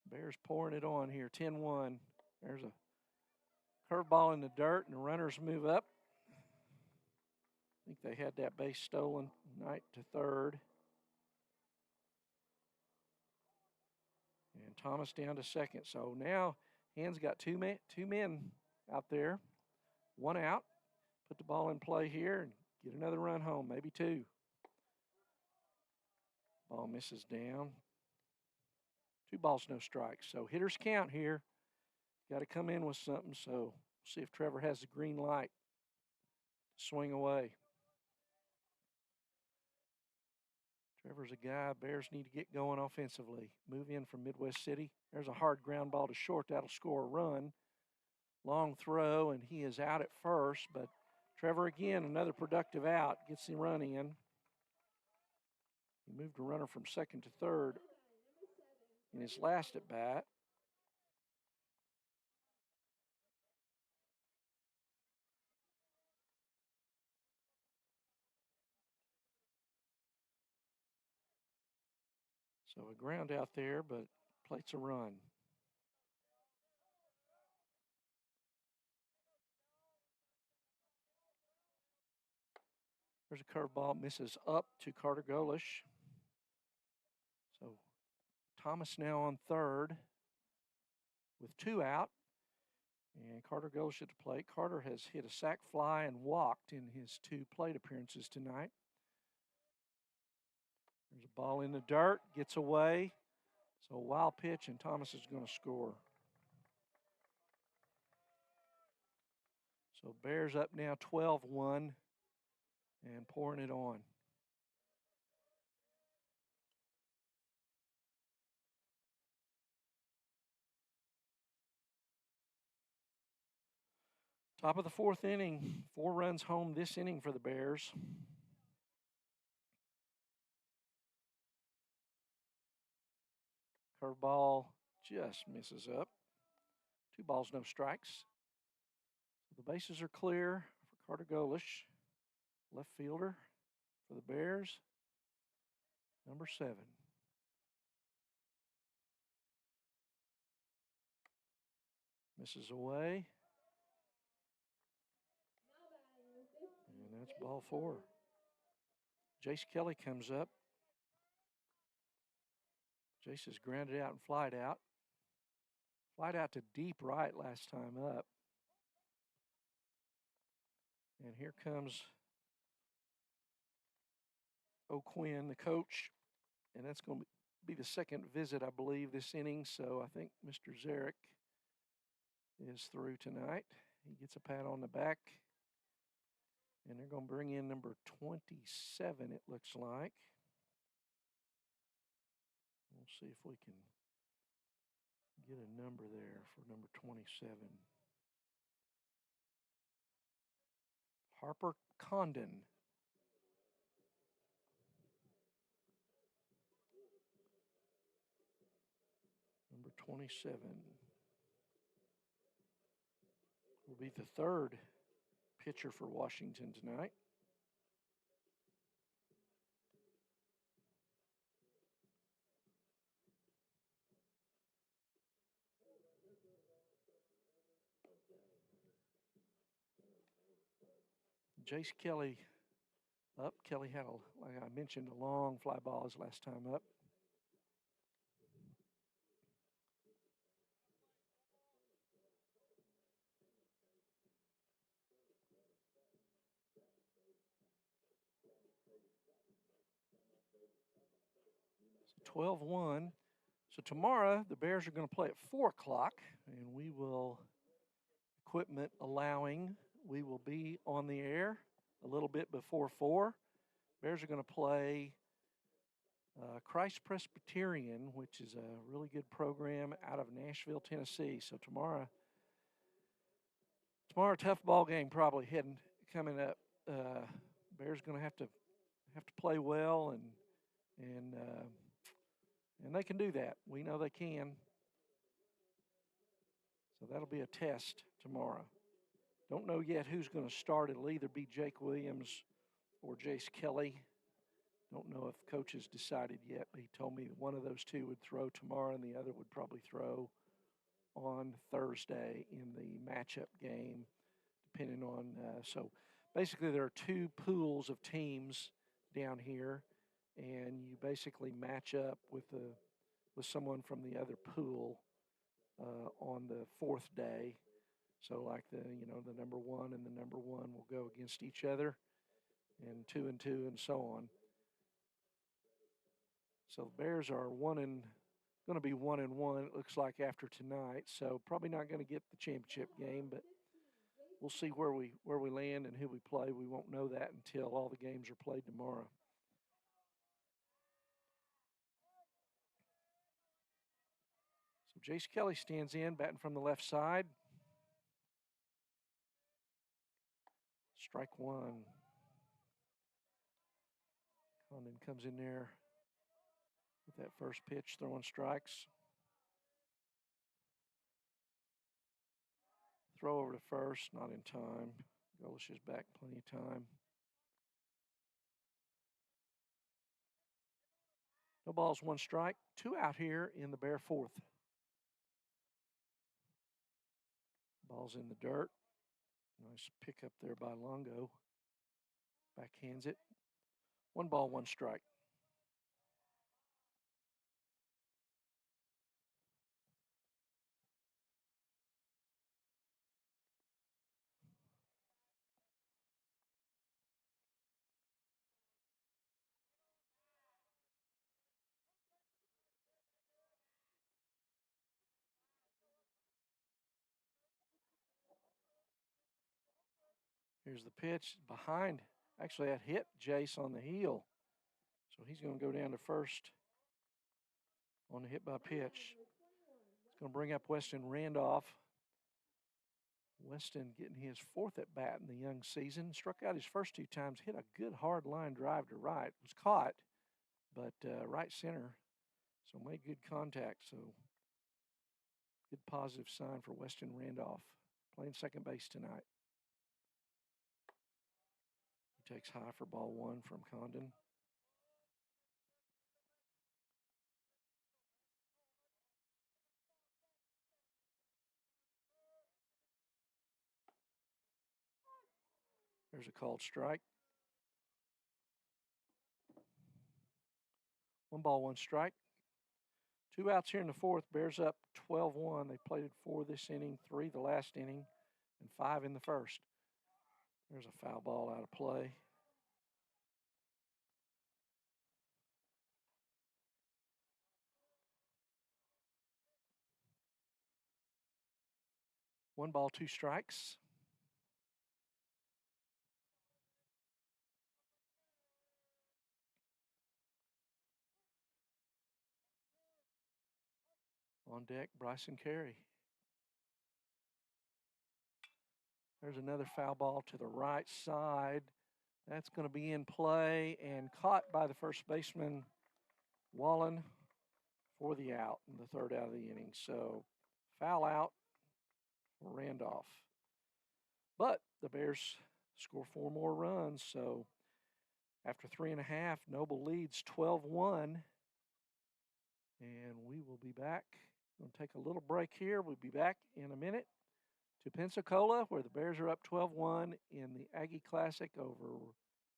Bears pouring it on here, 10-1. There's a curveball in the dirt, and the runners move up. I think they had that base stolen, Knight to third. And Thomas down to second. So now Hand's got two men out there, 1 out. Put the ball in play here and get another run home, maybe 2. Ball misses down. 2 balls, no strikes. So hitters count here. Got to come in with something. So we'll see if Trevor has the green light to swing away. Trevor's a guy Bears need to get going offensively. Move in from Midwest City. There's a hard ground ball to short. That'll score a run. Long throw, and he is out at first. But Trevor, again, another productive out. Gets the run in. He moved a runner from second to third in his last at bat. So a ground out there, but plates a run. There's a curveball, misses up to Carter Golish. So Thomas now on third with 2 out. And Carter Golish at the plate. Carter has hit a sac fly and walked in his 2 plate appearances tonight. There's a ball in the dirt, gets away. So a wild pitch, and Thomas is going to score. So Bears up now 12-1 and pouring it on. Top of the 4th inning, 4 runs home this inning for the Bears. Curveball just misses up. 2 balls, no strikes. The bases are clear for Carter Golish, left fielder for the Bears, number 7. Misses away. And that's ball 4. Jace Kelly comes up. Jace is grounded out and flied out. Flied out to deep right last time up. And here comes O'Quinn, the coach. And that's going to be the second visit, I believe, this inning. So I think Mr. Zarek is through tonight. He gets a pat on the back. And they're going to bring in number 27, it looks like. We'll see if we can get a number there for number 27. Harper Condon. 27 will be the third pitcher for Washington tonight. Jace Kelly up. Kelly had, like I mentioned, a long fly ball his last time up. It's 12-1. So tomorrow the Bears are going to play at 4 o'clock, and we will, equipment allowing, we will be on the air a little bit before 4. Bears are going to play Christ Presbyterian, which is a really good program out of Nashville, Tennessee. So tomorrow, tough ball game probably coming up. Bears going to have to play well, and they can do that. We know they can. So that'll be a test tomorrow. Don't know yet who's going to start. It'll either be Jake Williams or Jace Kelly. Don't know if coach has decided yet, but he told me one of those two would throw tomorrow and the other would probably throw on Thursday in the matchup game, depending on. So basically there are 2 pools of teams down here, and you basically match up with someone from the other pool on the 4th day. So like the number 1 and the number 1 will go against each other, and 2 and 2 and so on. So the Bears are going to be 1-1. It looks like after tonight. So probably not going to get the championship game, but we'll see where we land and who we play. We won't know that until all the games are played tomorrow. So Jace Kelly stands in, batting from the left side. Strike 1. Condon comes in there with that first pitch, throwing strikes. Throw over to first, not in time. Golish is back, plenty of time. No balls, 1 strike. 2 out here in the Bear 4th. Ball's in the dirt. Nice pickup there by Longo. Backhands it. 1 ball, 1 strike. Here's the pitch behind. Actually, that hit Jace on the heel. So he's going to go down to first on the hit by pitch. It's going to bring up Weston Randolph. Weston getting his 4th at bat in the young season. Struck out his first 2 times, hit a good hard line drive to right. Was caught, but right center. So made good contact. So good positive sign for Weston Randolph. Playing second base tonight. He takes high for ball 1 from Condon. There's a called strike. 1 ball, 1 strike. 2 outs here in the 4th. Bears up 12-1. They played 4 this inning, 3 the last inning, and 5 in the first. There's a foul ball out of play. One ball, 2 strikes. On deck, Bryson Carey. There's another foul ball to the right side. That's going to be in play and caught by the first baseman, Wallen, for the out in the third out of the inning. So foul out for Randolph. But the Bears score 4 more runs. So after 3.5, Noble leads 12-1. And we will be back. We'll take a little break here. We'll be back in a minute to Pensacola, where the Bears are up 12-1 in the Aggie Classic over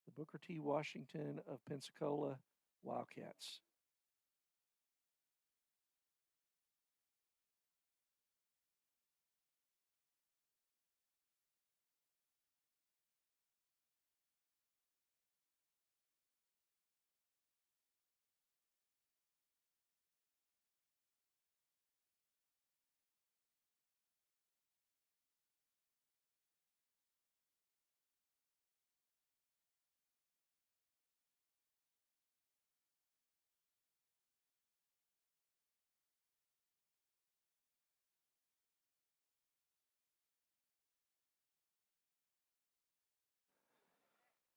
the Booker T. Washington of Pensacola Wildcats.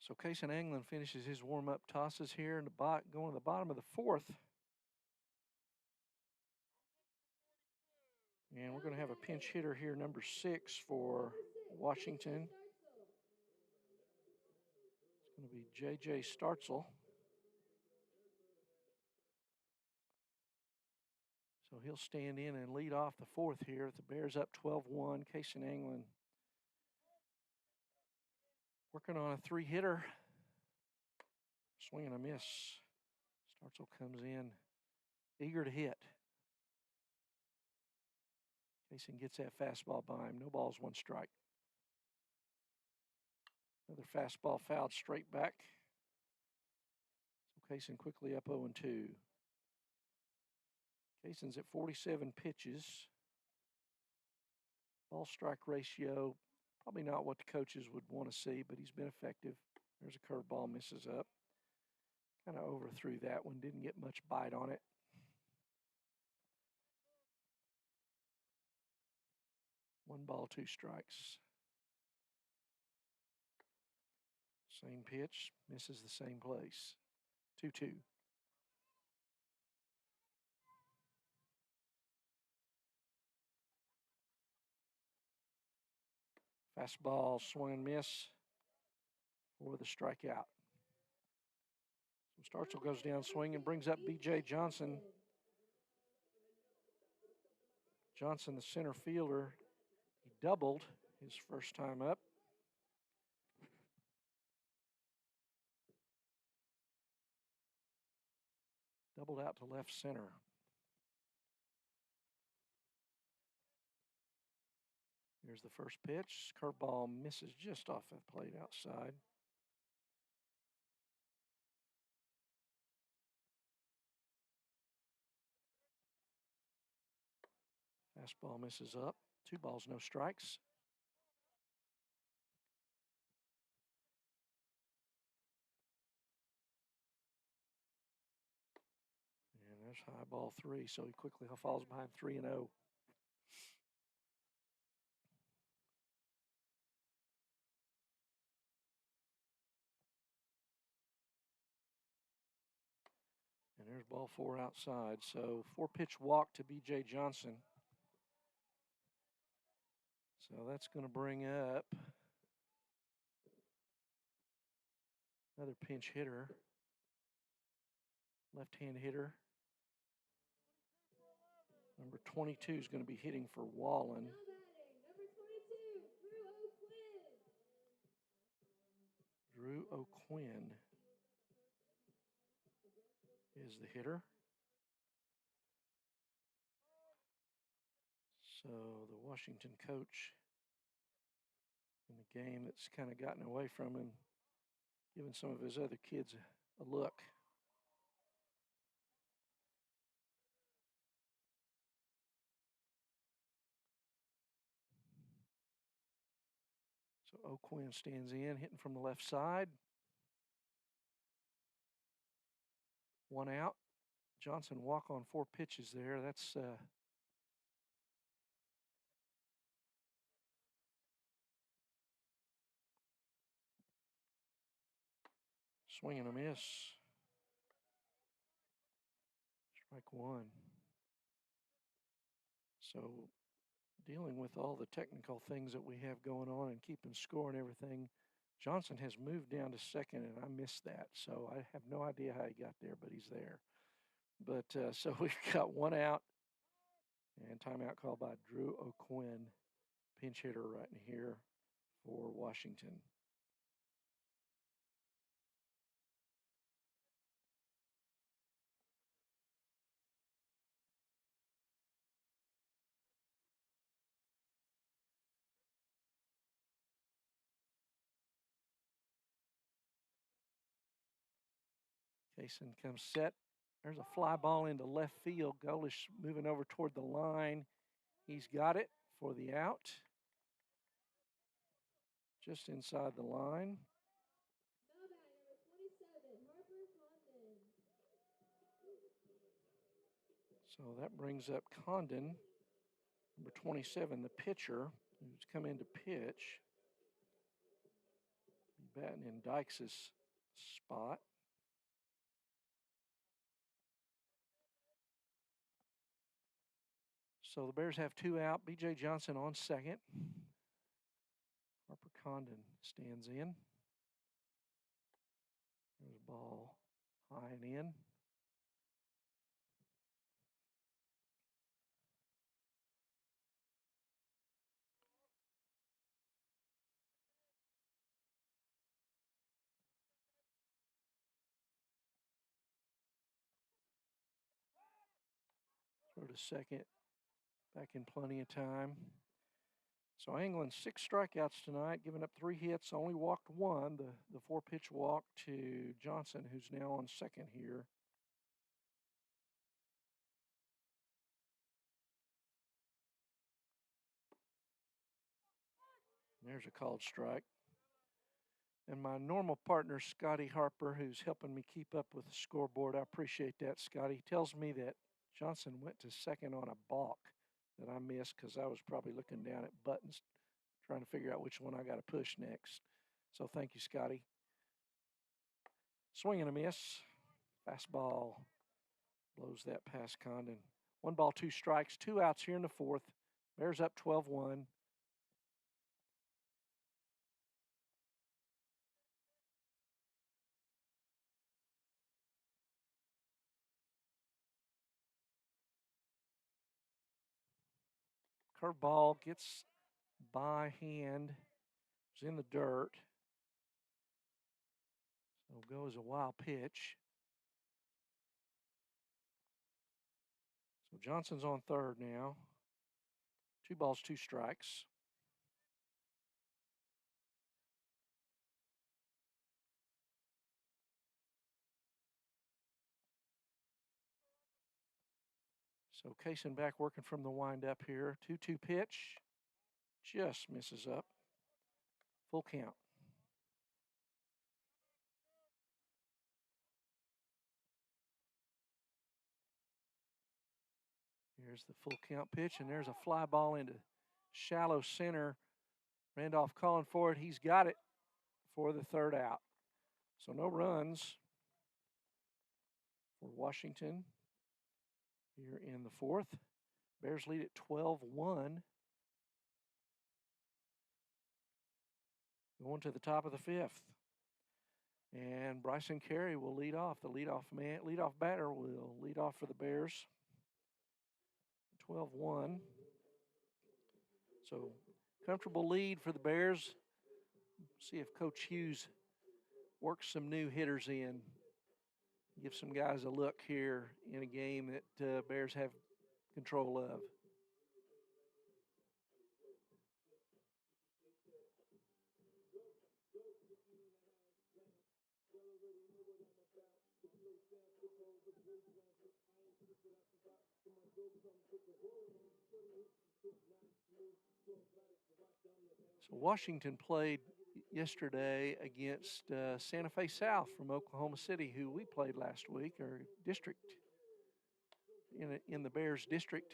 So Cason Anglin finishes his warm-up tosses here in going to the bottom of the fourth. And we're going to have a pinch hitter here, number 6 for Washington. It's going to be J.J. Startzel. So he'll stand in and lead off the fourth here. The Bears up 12-1. Cason Anglin working on a 3-hitter. Swing and a miss. Startzel comes in eager to hit. Cason gets that fastball by him. No balls, 1 strike. Another fastball fouled straight back. So Cason quickly up 0-2. Cason's at 47 pitches. Ball strike ratio, probably not what the coaches would want to see, but he's been effective. There's a curveball, misses up. Kind of overthrew that one, didn't get much bite on it. One ball, 2 strikes. Same pitch, misses the same place. 2-2. Fastball, swing and miss for the strikeout. So Startzel goes down swing and brings up B.J. Johnson. Johnson, the center fielder, he doubled his first time up. Doubled out to left center. Here's the first pitch. Curveball misses just off that plate outside. Fastball misses up. 2 balls, no strikes. And there's high ball 3, so he quickly falls behind 3-0. And there's ball 4 outside. So 4-pitch walk to B.J. Johnson. So that's going to bring up another pinch hitter. Left-hand hitter. Number 22 is going to be hitting for Wallen. Drew O'Quinn is the hitter. So the Washington coach in the game that's kind of gotten away from him, giving some of his other kids a look. So O'Quinn stands in, hitting from the left side. 1 out. Johnson walk on 4 pitches there. That's swing and a miss. Strike 1. So dealing with all the technical things that we have going on and keeping score and everything, Johnson has moved down to second, and I missed that. So I have no idea how he got there, but he's there. But so we've got one out, and timeout called by Drew O'Quinn, pinch hitter right in here for Washington. Kaysen comes set. There's a fly ball into left field. Golish moving over toward the line. He's got it for the out. Just inside the line. So that brings up Condon, number 27, the pitcher, who's come in to pitch. Batting in Dykes' spot. So the Bears have two out. B.J. Johnson on second. Harper Condon stands in. There's a ball high and in. Throw to second. Back in plenty of time. So England 6 strikeouts tonight, giving up 3 hits, only walked 1. The 4-pitch walk to Johnson, who's now on second here. There's a called strike. And my normal partner, Scotty Harper, who's helping me keep up with the scoreboard, I appreciate that, Scotty, tells me that Johnson went to second on a balk that I missed because I was probably looking down at buttons trying to figure out which one I got to push next. So thank you, Scotty. Swing and a miss. Fastball blows that past Condon. 1 ball, 2 strikes, 2 outs here in the 4th. Bears up 12-1. Curveball gets by hand. It's in the dirt. So goes a wild pitch. So Johnson's on third now. 2 balls, 2 strikes. So Kaysen back working from the windup here. 2-2 pitch. Just misses up. Full count. Here's the full count pitch, and there's a fly ball into shallow center. Randolph calling for it. He's got it for the 3rd out. So no runs for Washington here in the 4th. Bears lead at 12-1. Going to the top of the 5th. And Bryson Carey will lead off. The leadoff batter will lead off for the Bears. 12-1. So comfortable lead for the Bears. See if Coach Hughes works some new hitters in. Give some guys a look here in a game that Bears have control of. So Washington played yesterday against Santa Fe South from Oklahoma City, who we played last week, or district, in the Bears district.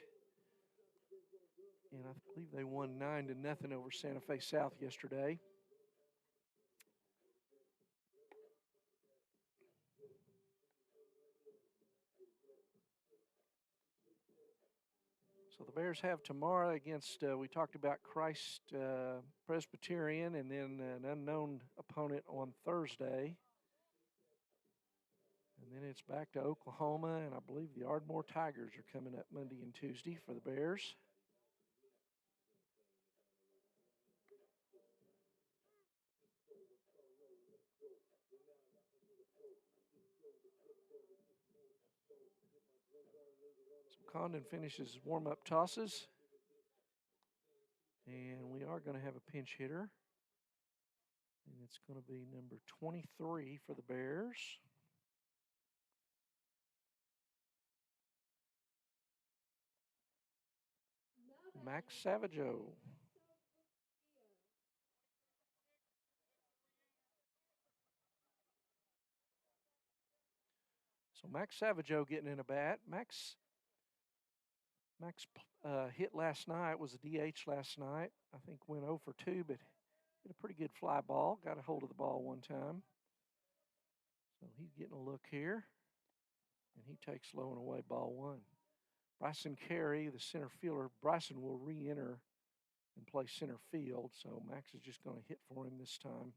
And I believe they won 9-0 over Santa Fe South yesterday. So the Bears have tomorrow against, we talked about Christ Presbyterian, and then an unknown opponent on Thursday. And then it's back to Oklahoma, and I believe the Ardmore Tigers are coming up Monday and Tuesday for the Bears. So Condon finishes warm-up tosses. And we are going to have a pinch hitter. And it's going to be number 23 for the Bears. Max Savageau. So Max Savageau getting in a bat. Max hit last night, was a DH last night. I think went 0 for 2, but hit a pretty good fly ball. Got a hold of the ball one time. So he's getting a look here. And he takes low and away, ball one. Bryson Carey, the center fielder. Bryson will re-enter and play center field, so Max is just going to hit for him this time.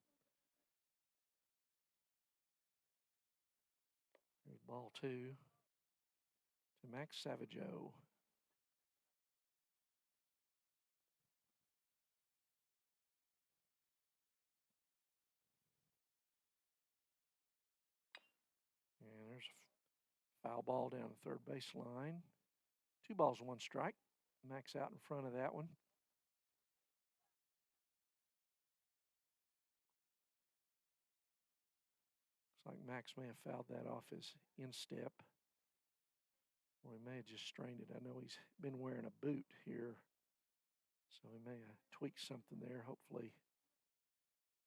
There's ball two to Max Savageau. And there's a foul ball down the third base line. 2 balls, 1 strike. Max out in front of that one. Looks like Max may have fouled that off his instep, or he may have just strained it. I know he's been wearing a boot here, so he may have tweaked something there. Hopefully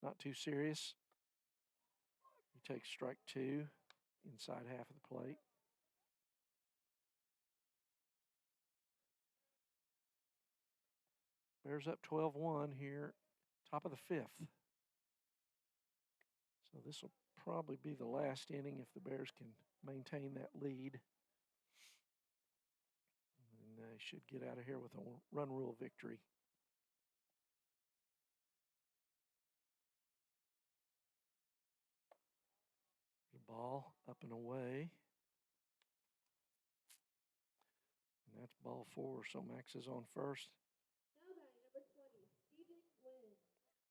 not too serious. He takes strike 2, inside half of the plate. Bears up 12-1 here, top of the 5th. So this will probably be the last inning if the Bears can maintain that lead. And they should get out of here with a run rule victory. The ball up and away. And that's ball 4, so Max is on first.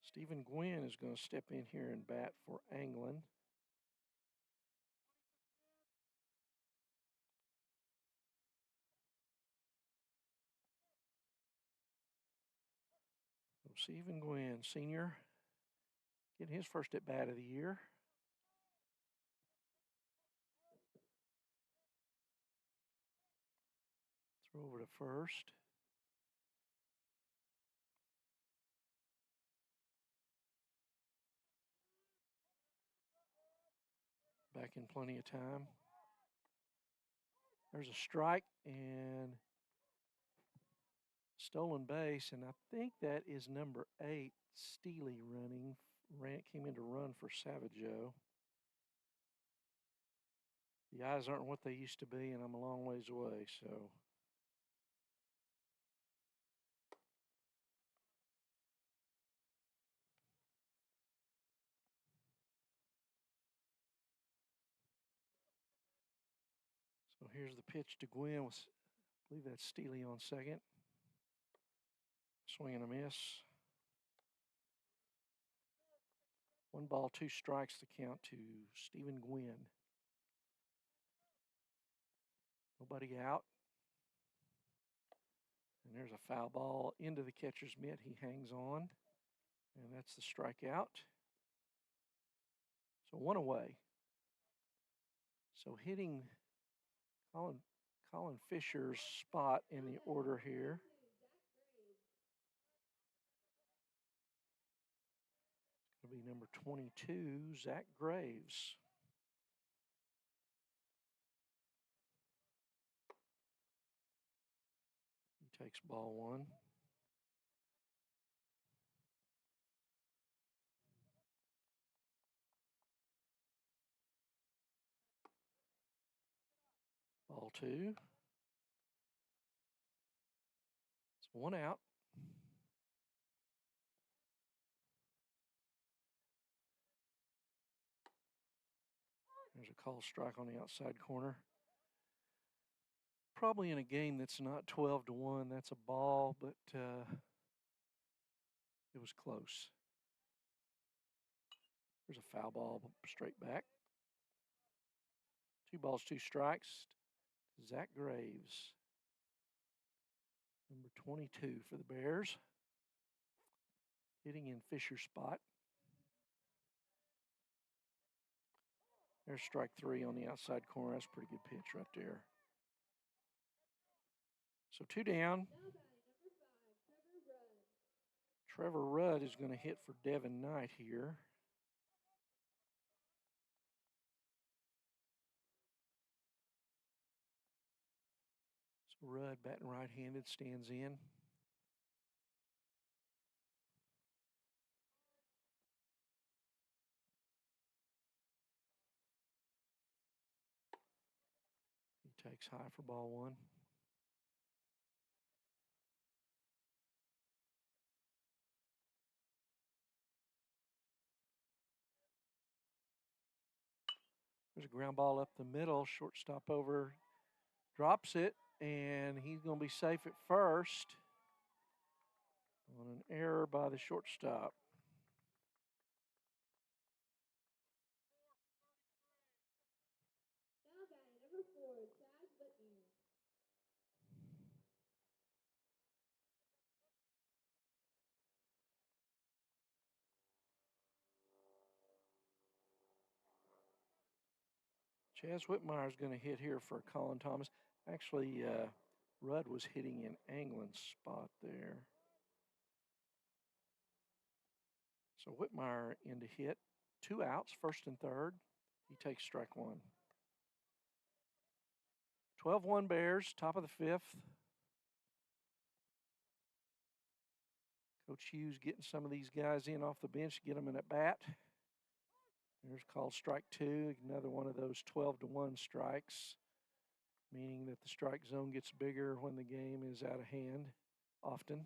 Stephen Gwynn is going to step in here and bat for Anglin. So Stephen Gwynn, senior, getting his first at bat of the year. Throw over to first. Back in plenty of time. There's a strike and stolen base, and I think that is number 8, Steely running. Came in to run for Savageau. The eyes aren't what they used to be, and I'm a long ways away, so. So here's the pitch to Gwynn. I believe that's Steely on second. Swing and a miss. 1 ball, 2 strikes to count to Stephen Gwynn. Nobody out. And there's a foul ball into the catcher's mitt. He hangs on, and that's the strikeout. So 1 away. So hitting Colin Fisher's spot in the order here. It's going to be number 22, Zach Graves. He takes ball 1. Ball 2. One out. There's a call strike on the outside corner. Probably in a game that's not 12-1, that's a ball, but it was close. There's a foul ball straight back. 2 balls, 2 strikes. Zach Graves, number 22 for the Bears, hitting in Fisher's spot. There's strike 3 on the outside corner. That's a pretty good pitch right there. So 2 down. Trevor Rudd is going to hit for Devin Knight here. So Rudd, batting right-handed, stands in. He takes high for ball 1. There's a ground ball up the middle. Shortstop over, drops it, and he's going to be safe at first on an error by the shortstop. Chaz Whitmire is going to hit here for Colin Thomas. Actually, Rudd was hitting in Anglin's spot there. So Whitmire in to hit. 2 outs, first and third. He takes strike 1. 12-1 Bears, top of the 5th. Coach Hughes getting some of these guys in off the bench to get them in at bat. There's called strike 2, another one of those 12-1 strikes, meaning that the strike zone gets bigger when the game is out of hand often,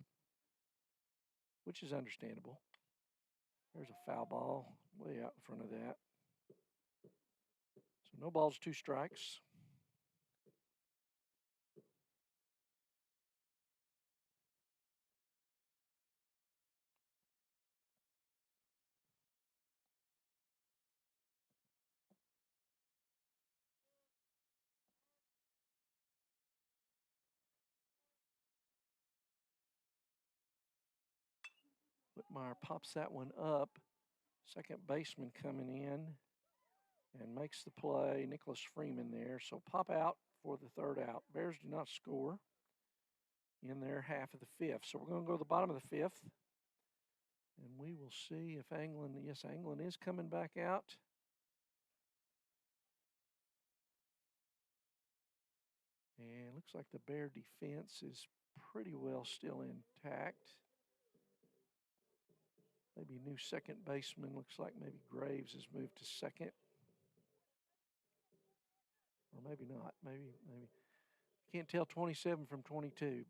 which is understandable. There's a foul ball way out in front of that. So no balls, 2 strikes. Whitmire pops that one up. Second baseman coming in and makes the play. Nicholas Freeman there. So pop out for the 3rd out. Bears do not score in their half of the 5th. So we're going to go to the bottom of the 5th. And we will see if Anglin, yes, Anglin is coming back out. And it looks like the Bear defense is pretty well still intact. Maybe new second baseman. Looks like maybe Graves has moved to second. Or maybe not. Maybe. Can't tell 27 from 22.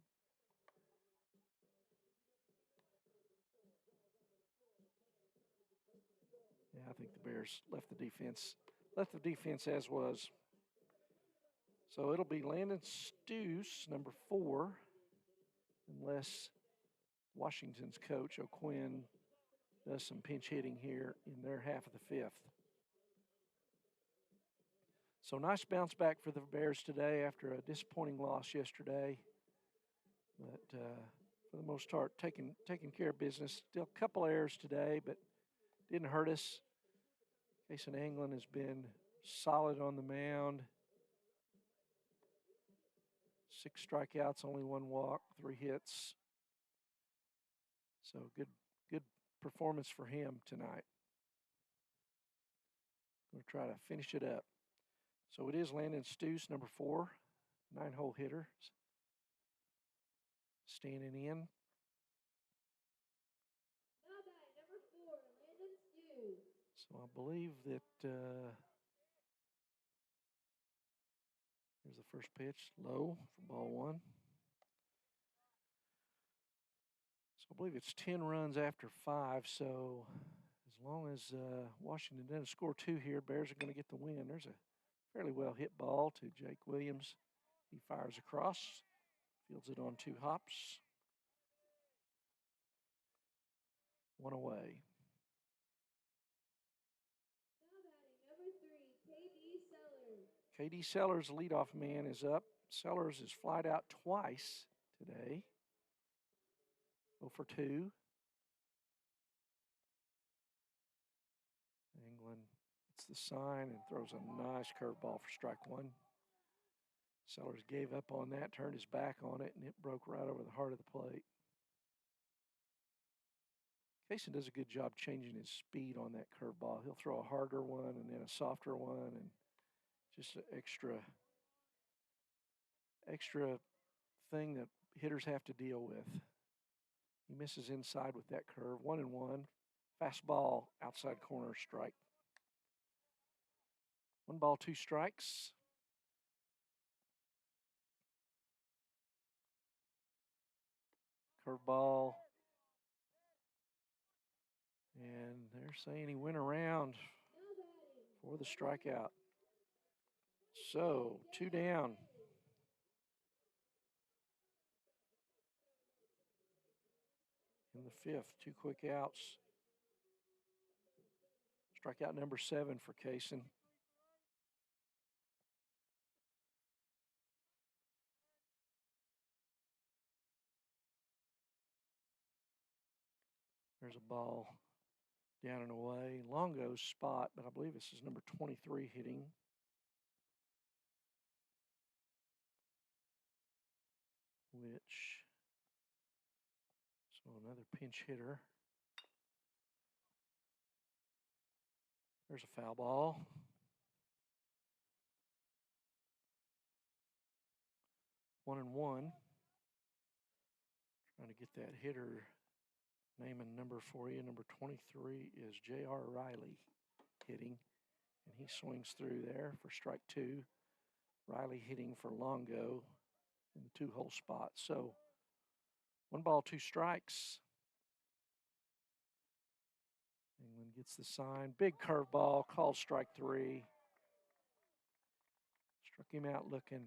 Yeah, I think the Bears left the defense as was. So it'll be Landon Stoos, number 4, unless Washington's coach, O'Quinn, does some pinch hitting here in their half of the 5th. So nice bounce back for the Bears today after a disappointing loss yesterday. But for the most part, taking care of business. Still a couple errors today, but didn't hurt us. Jason Anglin has been solid on the mound. 6 strikeouts, only 1 walk, 3 hits. So good performance for him tonight. Going to try to finish it up. So it is Landon Stoos, number 4, 9-hole hitter, standing in. Number 4, Landon Stoos. So I believe that here's the first pitch, low for ball 1. So I believe it's 10 runs after 5. So as long as Washington doesn't score 2 here, Bears are going to get the win. There's a fairly well hit ball to Jake Williams. He fires across, fields it on 2 hops. 1 away. KD Sellers, the leadoff man, is up. Sellers is flied out twice today. 0 for 2. England gets the sign and throws a nice curveball for strike 1. Sellers gave up on that, turned his back on it, and it broke right over the heart of the plate. Kaysen does a good job changing his speed on that curveball. He'll throw a harder one and then a softer one, and just an extra thing that hitters have to deal with. He misses inside with that curve. 1-1. Fastball, outside corner, strike. 1 ball, 2 strikes. Curveball. And they're saying he went around for the strikeout. So 2 down. In the 5th, 2 quick outs. Strikeout number 7 for Kaysen. There's a ball down and away. Longo's spot, but I believe this is number 23 hitting. So another pinch hitter. There's a foul ball. 1-1. Trying to get that hitter name and number for you. Number 23 is J.R. Riley hitting, and he swings through there for strike 2. Riley hitting for Longo in the 2-hole spot. So 1 ball, 2 strikes. England gets the sign. Big curveball, called strike 3. Struck him out looking.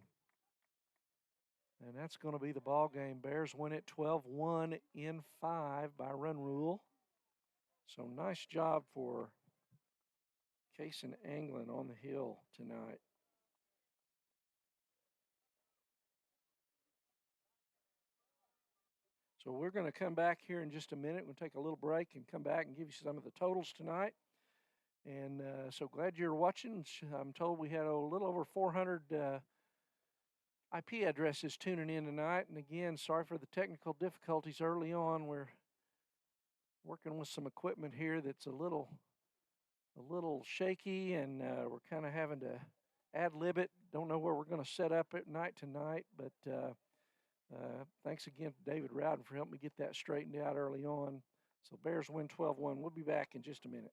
And that's going to be the ball game. Bears win it 12-1 in 5 by run rule. So nice job for Kaysen Anglin on the hill tonight. So we're going to come back here in just a minute. We'll take a little break and come back and give you some of the totals tonight. And so glad you're watching. I'm told we had a little over 400 IP addresses tuning in tonight. And again, sorry for the technical difficulties early on. We're working with some equipment here that's a little shaky, and we're kind of having to ad-lib it. Don't know where we're going to set up at night tonight, but thanks again to David Rowden for helping me get that straightened out early on. So Bears win 12-1. We'll be back in just a minute.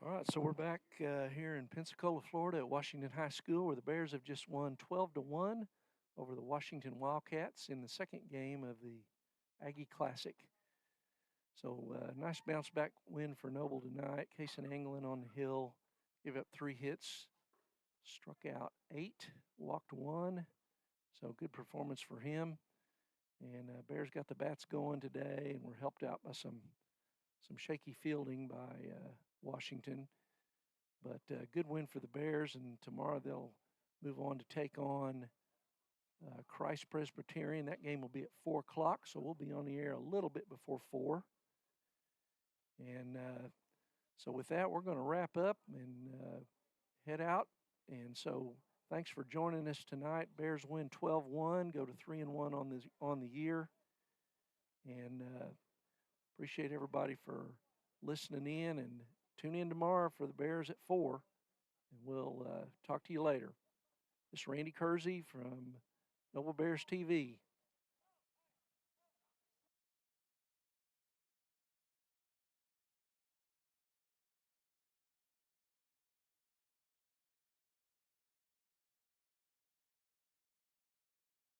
All right, so we're back here in Pensacola, Florida at Washington High School, where the Bears have just won 12-1 over the Washington Wildcats in the second game of the Aggie Classic. So nice bounce back win for Noble tonight. Kaysen Anglin on the hill, gave up 3 hits, struck out 8, walked 1. So good performance for him. And Bears got the bats going today, and were helped out by some shaky fielding by Washington. But good win for the Bears, and tomorrow they'll move on to take on Christ Presbyterian. That game will be at 4 o'clock, so we'll be on the air a little bit before 4. And so with that, we're going to wrap up and head out. And so thanks for joining us tonight. Bears win 12-1, go to 3-1 on the year. And appreciate everybody for listening in, and tune in tomorrow for the Bears at 4. And we'll talk to you later. This is Randy Kersey from Noble Bears TV.